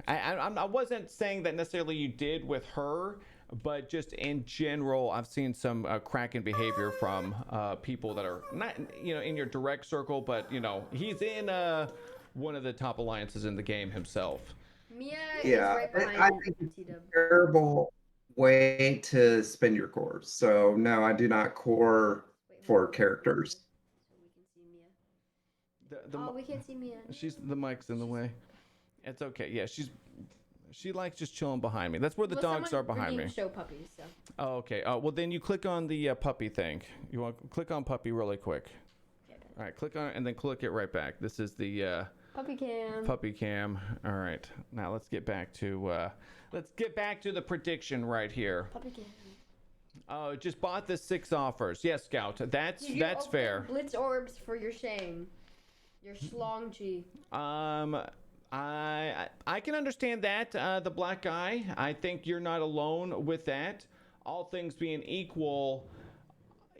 A: I wasn't saying that necessarily you did with her, but just in general, I've seen some cracking behavior from people that are not, you know, in your direct circle, but, you know, he's in one of the top alliances in the game himself.
B: Mia is right behind
C: I think it's a terrible way to spend your cores. So no, I do not core for characters.
B: Mia. We can't see Mia.
A: The mic's in the way. It's okay. Yeah, she likes just chilling behind me. That's where the dogs are behind me.
B: Show puppies. So.
A: Oh, okay. Well, then you click on the puppy thing. You want to click on puppy really quick. Okay. All right, click on it and then click it right back. This is the
B: puppy cam.
A: Puppy cam. All right. Now let's get back to the prediction right here.
B: Puppy cam.
A: Oh, just bought the 6 offers. Yes, Scout. That's fair.
B: Blitz orbs for your Shang. Your Schlong-Chi.
A: I can understand that, the black guy. I think you're not alone with that. All things being equal,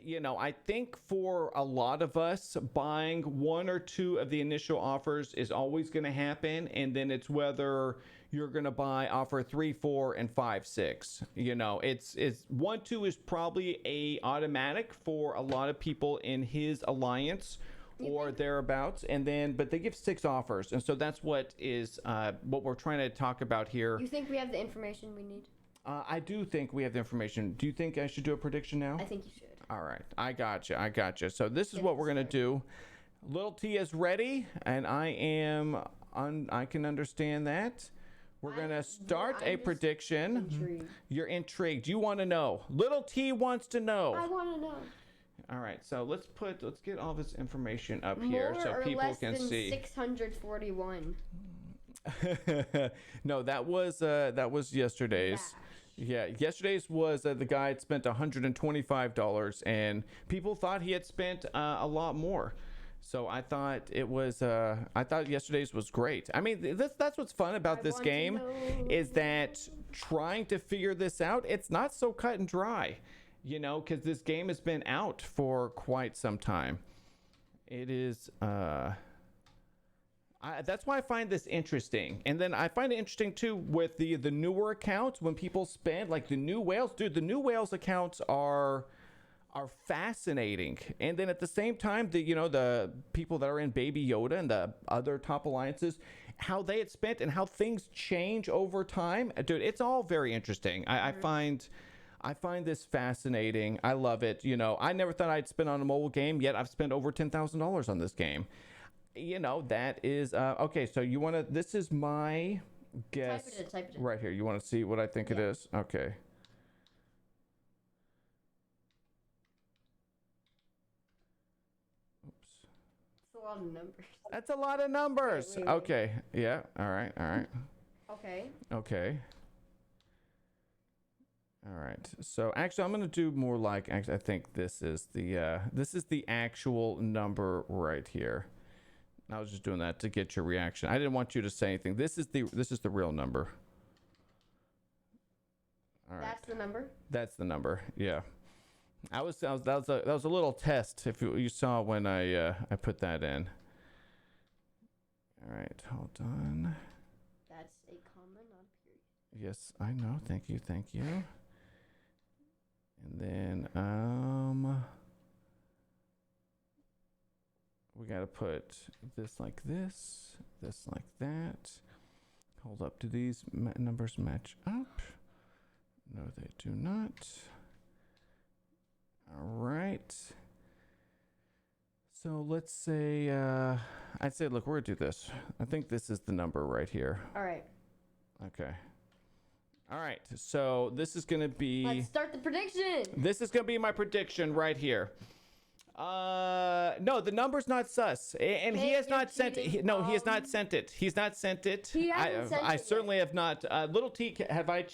A: I think for a lot of us, buying 1 or 2 of the initial offers is always going to happen, and then it's whether you're going to buy offer 3, 4, and 5, 6. It's 1, 2 is probably a automatic for a lot of people in his alliance or thereabouts, but they give 6 offers, and so that's what we're trying to talk about here.
B: You think we have the information we need?
A: I do think we have the information. Do you think I should do a prediction now?
B: I think you should.
A: All right, I gotcha. So this is what we're gonna do. Little T is ready, and I can understand that. We're gonna start a prediction.
B: Intrigued.
A: You're intrigued. You want to know. Little T wants to know.
B: I want to know.
A: All right, so let's get all this information up here so people can see.
B: 641.
A: No, that was yesterday's. Yeah, yesterday's was the guy had spent $125, and people thought he had spent a lot more. So I thought yesterday's was great. I mean, that's what's fun about this game is that trying to figure this out, it's not so cut and dry. Because this game has been out for quite some time. It is, that's why I find this interesting. And then I find it interesting, too, with the newer accounts, when people spend, like the new whales. Dude, the new whales accounts are fascinating. And then at the same time, the people that are in Baby Yoda and the other top alliances, how they had spent and how things change over time. Dude, it's all very interesting. I find this fascinating. I love it. I never thought I'd spend on a mobile game, yet I've spent over $10,000 on this game. That is okay. So this is my guess.
B: Type it.
A: Right here. You want to see what I think it is? Okay. Oops.
B: That's a lot of numbers.
A: That's a lot of numbers. Wait. Okay. Yeah. All right.
B: Okay.
A: All right. So actually, I'm gonna do more like. Actually, I think this is the actual number right here. I was just doing that to get your reaction. I didn't want you to say anything. This is the real number. All right.
B: That's the number.
A: That's the number. Yeah. That was a little test. If you saw when I put that in. All right. Hold on.
B: That's a comma, not a period.
A: Yes, I know. Thank you. And then we got to put this like this like that. Hold up. Do these numbers match up? No, they do not. All right. So let's say, I'd say, look, we're going to do this. I think this is the number right here.
B: All right.
A: Okay. All right. So this is going to be...
B: Let's start the prediction.
A: This is going to be my prediction right here. No, the number's not sus, and he has not sent it. He has not sent it. He's not sent it.
B: He hasn't sent
A: I
B: it
A: certainly
B: yet.
A: have not. Little T, have I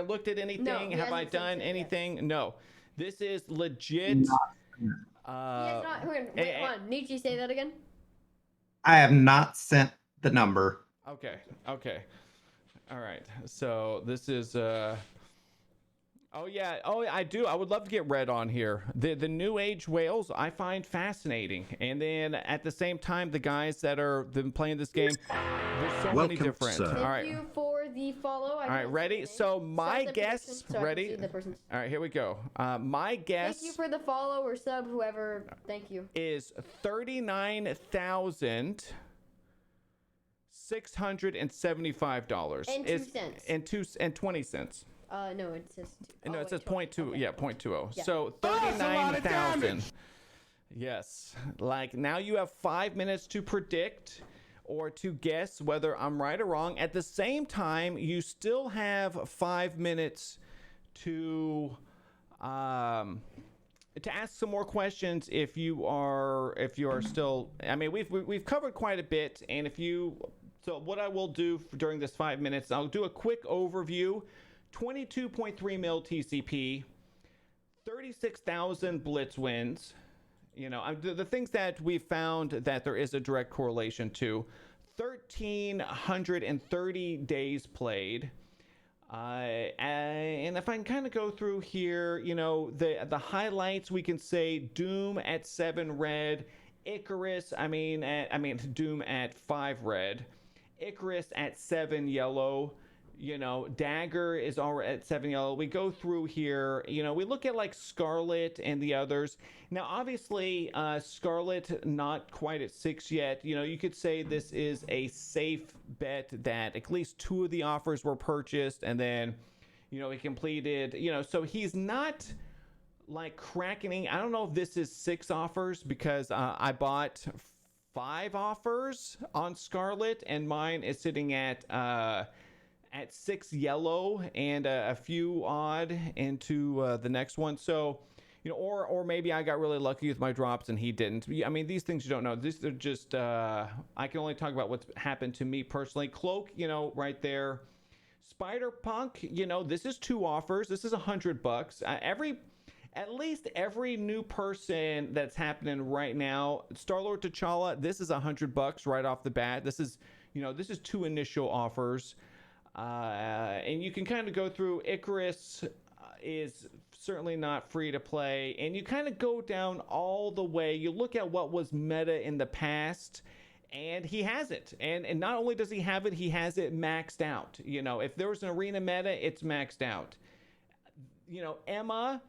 A: looked at anything?
B: No, he
A: have I
B: hasn't
A: done
B: sent it
A: anything? Yet. No. This is legit.
B: He has not. Wait, come on. Nietzsche, say that again.
C: I have not sent the number.
A: Okay. All right. So this is. Oh yeah. Oh, I do. I would love to get Red on here. The new age whales I find fascinating, and then at the same time, the guys that are been playing this game, there's so many different.
D: Sir.
A: All right.
B: Thank you for the follow.
A: All right. Ready? So my guess. Ready? All right. Here we go. My guess.
B: Thank you for the follow or sub, whoever. Thank you.
A: Is $39,675.
B: And 2 cents.
A: And 20 cents.
B: No, it says 2.
A: No, it says 0.2.
B: Okay.
A: Yeah, 0.20.
B: Yeah.
A: So 39,000. Yes. Like now you have 5 minutes to predict or to guess whether I'm right or wrong. At the same time, you still have 5 minutes to ask some more questions if you are still. I mean, we've covered quite a bit, and so what I will do during this 5 minutes, I'll do a quick overview. 22.3 mil TCP, 36,000 blitz wins. You know, the things that we found that there is a direct correlation to: 1,330 days played. And if I can kind of go through here, you know, the highlights, we can say Doom at 7 red, Icarus, Doom at 5 red, Icarus at 7 yellow. You know, Dagger is already at 7 yellow. We go through here, you know, we look at like Scarlet and the others. Now, obviously, Scarlet not quite at 6 yet. You know, you could say this is a safe bet that at least 2 of the offers were purchased, and then, you know, he completed, you know, so he's not like cracking. I don't know if this is 6 offers because I bought 5 offers on Scarlet, and mine is sitting at 6 yellow and a few odd into the next one. So, you know, or maybe I got really lucky with my drops and he didn't. I mean, these things you don't know. These are just, I can only talk about what's happened to me personally. Cloak, you know, right there. Spider Punk, you know, this is 2 offers. This is $100. At least every new person that's happening right now. Star-Lord T'Challa, this is $100 right off the bat. This is 2 initial offers. And you can kind of go through. Icarus is certainly not free to play, and you kind of go down all the way. You look at what was meta in the past, and he has it. And not only does he have it, he has it maxed out. You know, if there was an arena meta, it's maxed out. You know, Emma,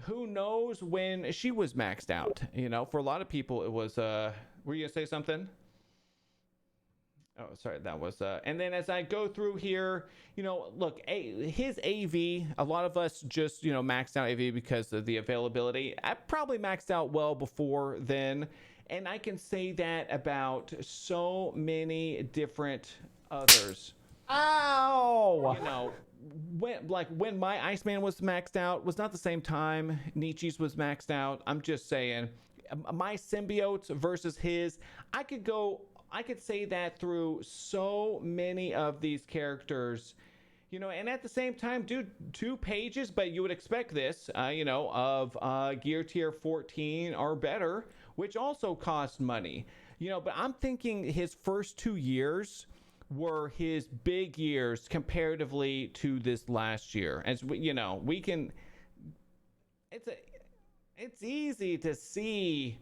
A: who knows when she was maxed out? You know, for a lot of people, it was. Were you gonna say something? Oh, sorry, that was, and then as I go through here, you know, look, his AV, a lot of us just, you know, maxed out AV because of the availability. I probably maxed out well before then, and I can say that about so many different others.
C: Ow!
A: You know, when my Iceman was maxed out, was not the same time Nietzsche's was maxed out. I'm just saying, my symbiotes versus his, I could say that through so many of these characters, you know, and at the same time, do 2 pages, but you would expect this, you know, of gear tier 14 or better, which also cost money, you know, but I'm thinking his first 2 years were his big years comparatively to this last year. As we, you know, we can, it's easy to see.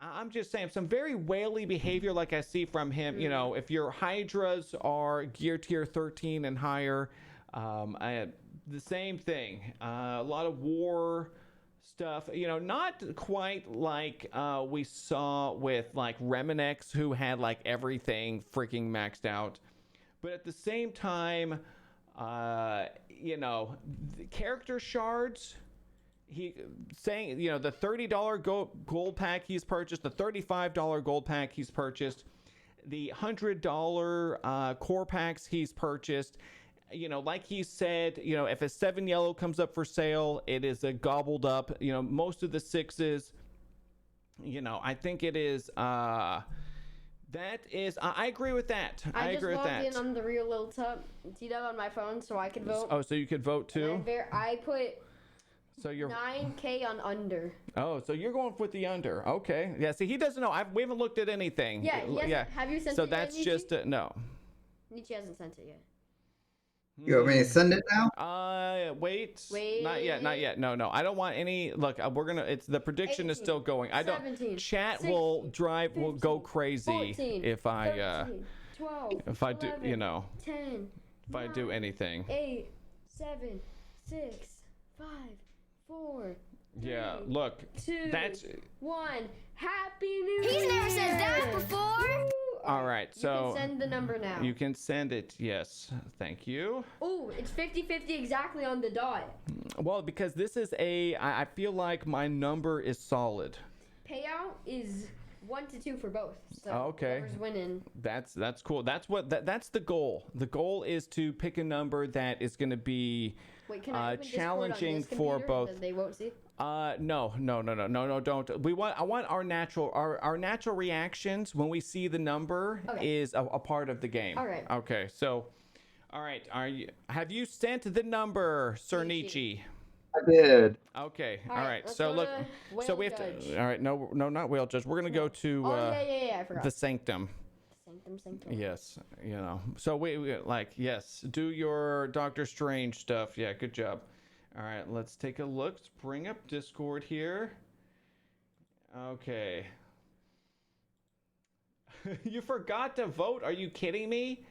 A: I'm just saying some very whaley behavior like I see from him. You know, if your Hydras are gear tier 13 and higher, the same thing. A lot of war stuff, you know, not quite like we saw with like Reminex, who had like everything freaking maxed out. But at the same time, you know, the character shards, he saying, you know, the $30 gold pack he's purchased, the $35 gold pack he's purchased, the $100 core packs he's purchased, you know, like he said, you know, if a 7 yellow comes up for sale, it is a gobbled up, you know, most of the 6s, you know, I think it is, I agree with that. I agree with that.
B: I just logged in on the real little T-Dub on my phone so I could vote.
A: Oh, so you could vote too?
B: I put...
A: So you're
B: 9K on under.
A: Oh, so you're going with the under. Okay. Yeah, see, he doesn't know. We haven't looked at anything.
B: Yeah. Have you sent it yet,
A: So that's just no.
B: Nietzsche hasn't sent it yet.
C: You want me to send it now?
A: Wait. Not yet. No. I don't want any. Look, the prediction
B: 18,
A: is still going.
B: 17,
A: chat
B: 16,
A: will
B: 15,
A: go crazy
B: 14,
A: if I
B: 13, 12,
A: if I do,
B: 11,
A: you know,
B: 10,
A: if I do anything.
B: 8, 7, 6, 5, 4.
A: Yeah,
B: 3,
A: look,
B: 2,
A: that's
B: 1. Happy New Year!
E: He's never said that before.
A: All right, so
B: you can send the number now.
A: You can send it. Yes, thank you.
B: Oh, it's 50-50 exactly on the dot.
A: Well, because this is I feel like my number is solid.
B: payout is 1 to 2 for both. So
A: Okay.
B: whoever's winning.
A: That's cool. That's the goal. The goal is to pick a number that is going to be
B: Wait, can I open Discord on
A: challenging
B: this
A: for
B: computer
A: both.
B: that they won't see?
A: No, don't. I want our natural reactions when we see the number is a part of the game.
B: All right.
A: Okay. So, all right. Have you sent the number, Sir Nietzsche?
C: I did.
A: Okay.
B: All
A: All
B: right,
A: right.
B: let's
A: So
B: go
A: look.
B: to
A: So we
B: Whale
A: have
B: Judge.
A: to. All right. No, not whale judge. We're gonna go to
B: Yeah, I forgot.
A: the sanctum.
B: Sanctum.
A: Yes. So we yes. Do your Doctor Strange stuff. Yeah. Good job. All right. Let's take a look. Let's bring up Discord here. Okay. You forgot to vote. Are you kidding me?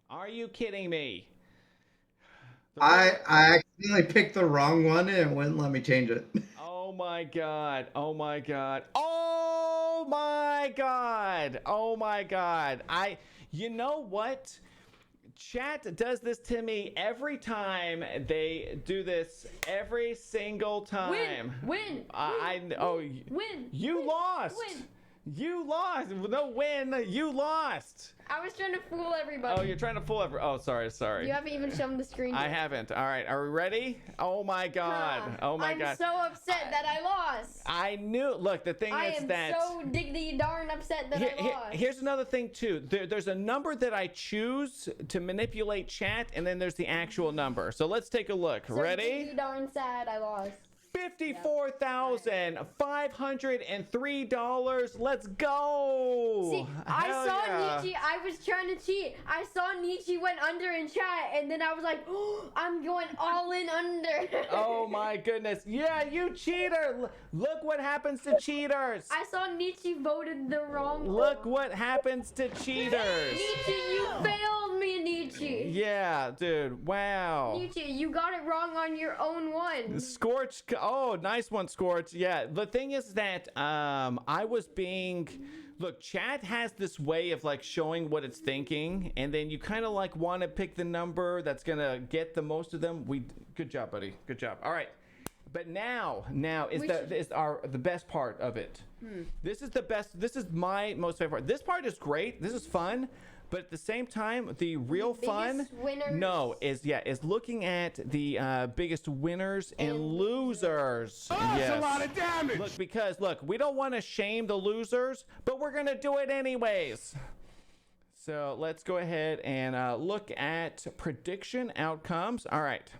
A: Are you kidding me?
C: I accidentally picked the wrong one and it wouldn't let me change it.
A: Oh my god. Oh my god. Oh my god. Oh my god. You know what? Chat does this to me every time. They do this every single time.
B: Win.
A: You lost.
B: Win.
A: You lost. No win. You lost.
B: I was trying to fool everybody.
A: Oh, you're trying to fool Oh, sorry.
B: You haven't even shown the screen.
A: I
B: yet.
A: haven't. All right. Are we ready? Oh my god. Oh my god.
B: I'm so upset that I lost.
A: I knew. Look, the thing
B: I
A: is
B: am
A: that.
B: so diggity darn upset that I lost.
A: Here's another thing too. There's a number that I choose to manipulate chat, and then there's the actual number. So let's take a look.
B: So
A: Ready?
B: diggity darn sad I lost.
A: $54,503. Let's go.
B: See, I
A: Hell
B: saw
A: yeah.
B: Nietzsche. I was trying to cheat. I saw Nietzsche went under in chat, and then I was like, oh, I'm going all in under.
A: Oh my goodness. Yeah, you cheater. Look what happens to cheaters.
B: I saw Nietzsche voted the wrong
A: Look what happens to cheaters.
B: Nietzsche, you failed me, Nietzsche.
A: Yeah, dude. Wow.
B: Nietzsche, you got it wrong on your own one.
A: Scorch. Oh, nice one, Scorch. Yeah, the thing is that I was being. Look, chat has this way of like showing what it's thinking, and then you kind of like want to pick the number that's gonna get the most of them. Good job, buddy. Good job. All right, but now is the best part of it. This is the best. This is my most favorite part. This part is great. This is fun. But at the same time, the real fun is looking at the biggest winners and losers.
D: Oh,
A: yes.
D: that's a lot of damage.
A: Look, we don't want to shame the losers, but we're gonna do it anyways. So let's go ahead and look at prediction outcomes. All right,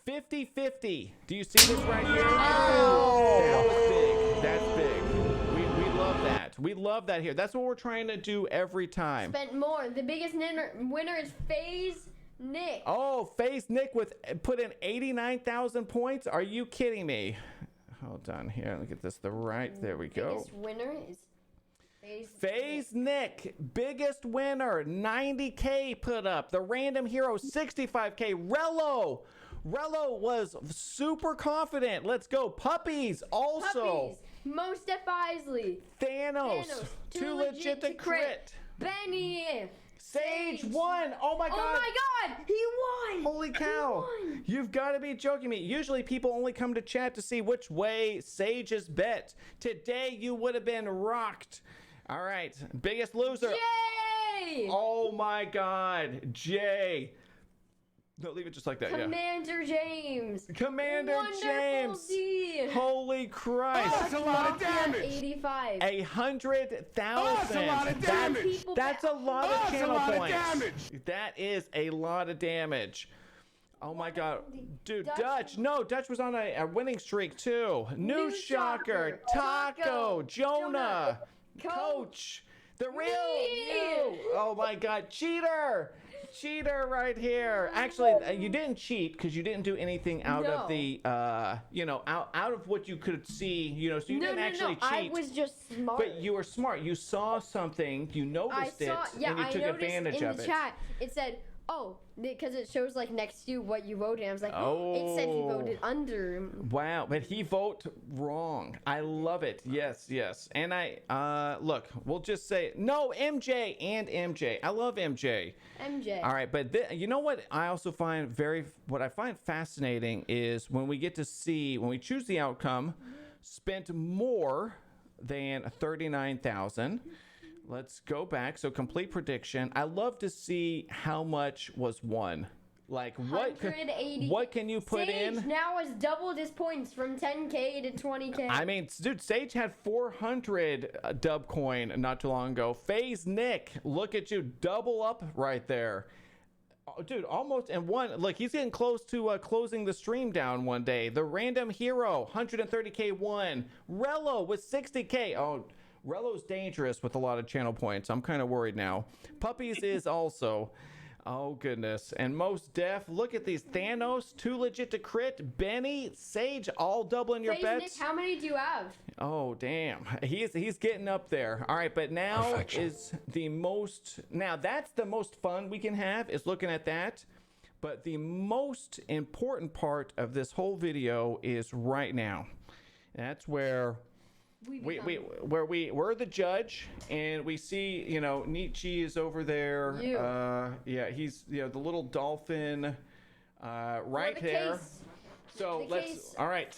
A: 50-50. Do you see this right here? Oh, that was big. That's big. We love that. We love that here. That's what we're trying to do every time.
B: Spent more. The biggest winner is FaZe Nick.
A: Oh, FaZe Nick put in 89,000 points. Are you kidding me? Hold on here. Let me get this there we go.
B: Biggest winner is
A: FaZe Nick, biggest winner, 90K put up. The random hero, 65K. Rello was super confident. Let's go. Puppies also.
B: Puppies. Most Def Isley.
A: Thanos. Too legit to crit.
B: Benny.
A: Sage won. Oh my god.
B: Oh my god. He won.
A: Holy cow.
B: He won.
A: You've got to be joking me. Usually people only come to chat to see which way Sage is bet. Today you would have been rocked. All right. Biggest loser.
B: Jay.
A: Oh my god. Jay. No, leave it just like that.
B: Commander James.
A: Commander
B: Wonderful
A: James.
B: D.
A: Holy Christ.
D: Oh, that's a lot of damage.
B: 85.
A: 100,000.
D: Oh, that's a lot of damage.
A: That's a lot of channel
D: that's a lot
A: points.
D: of damage.
A: That is a lot of damage. Oh my god. Dude,
B: Dutch.
A: Dutch was on a winning streak too. New Shocker. Taco. Jonah. Coach. The real you. Oh my god. Cheater right here. Actually, you didn't cheat because you didn't do anything out of the, out of what you could see, so you didn't actually cheat.
B: I was just smart.
A: But you were smart. You saw something, you noticed and you took advantage of it.
B: In the chat, it said, oh, because it shows like next to what you voted. I was like, it said he voted under.
A: Wow, but he voted wrong. I love it. Yes. And look, we'll just say, no, MJ and MJ. I love MJ. All right, but you know what I also find what I find fascinating is when we get to see, when we choose the outcome, spent more than 39,000. Let's go back. So complete prediction. I love to see how much was won. Like what can you put
B: Sage
A: in?
B: now has doubled his points from 10K to 20K.
A: I mean, dude, Sage had 400 dub coin not too long ago. FaZe Nick, look at you, double up right there. Oh, dude, almost in one. Look, he's getting close to closing the stream down one day. The Random Hero, 130K won. Rello with 60K. Oh, Rello's dangerous with a lot of channel points. I'm kind of worried now. Puppies is also. Oh, goodness. And Most Def, look at these. Thanos, too legit to crit. Benny, Sage, all doubling your
B: FaZe
A: bets.
B: Nick, how many do you have?
A: Oh, damn. He's getting up there. All right, but now
F: Perfection.
A: is the most... Now, that's the most fun we can have, is looking at that. But the most important part of this whole video is right now. That's where... We're the judge, and we see, you know, Nietzsche is over there. Yeah, he's, you know, the little dolphin right there. So let's, all right.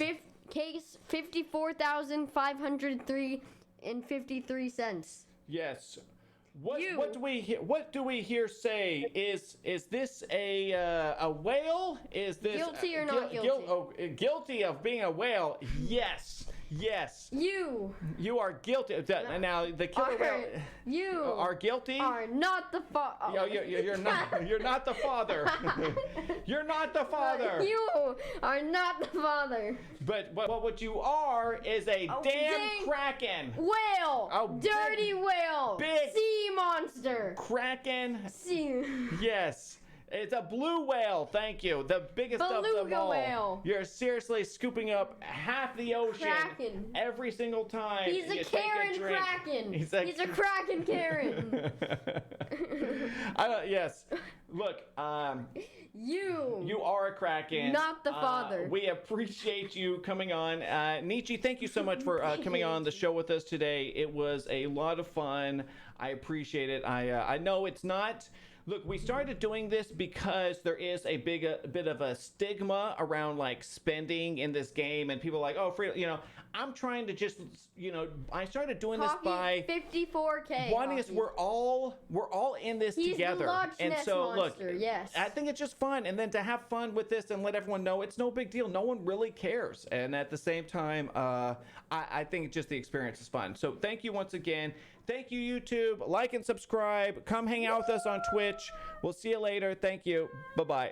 B: Case 54,503 and 53 cents.
A: Yes. What do we hear say? Is this a whale? Is this
B: Guilty or not guilty?
A: Guilty of being a whale? Yes. Yes.
B: You
A: are guilty. Now the killer whale.
B: You
A: are guilty.
B: Are not the father.
A: You're not. You're not the father. You're not the father.
B: You are not the father.
A: But what you are is a damn kraken.
B: Whale. Dirty whale.
A: Big
B: sea monster.
A: Kraken.
B: Sea.
A: Yes. It's a blue whale, thank you. The biggest of them all.
B: Whale.
A: You're seriously scooping up half the ocean every single time.
B: He's a Karen Kraken. He's a Kraken Karen.
A: Yes. Look, you are a Kraken.
B: Not the father.
A: We appreciate you coming on. Nietzsche, thank you so much for coming on the show with us today. It was a lot of fun. I appreciate it. I know it's not... Look, we started doing this because there is a bit of a stigma around like spending in this game, and people are like, oh, free, you know. I'm trying to just, you know, I started doing this by
B: 54K.
A: One is we're all in this together,
B: the Loch
A: and
B: Ness
A: so
B: monster,
A: look,
B: yes.
A: I think it's just fun, and then to have fun with this and let everyone know it's no big deal. No one really cares, and at the same time, I think just the experience is fun. So thank you once again. Thank you, YouTube. Like and subscribe. Come hang out with us on Twitch. We'll see you later. Thank you. Bye-bye.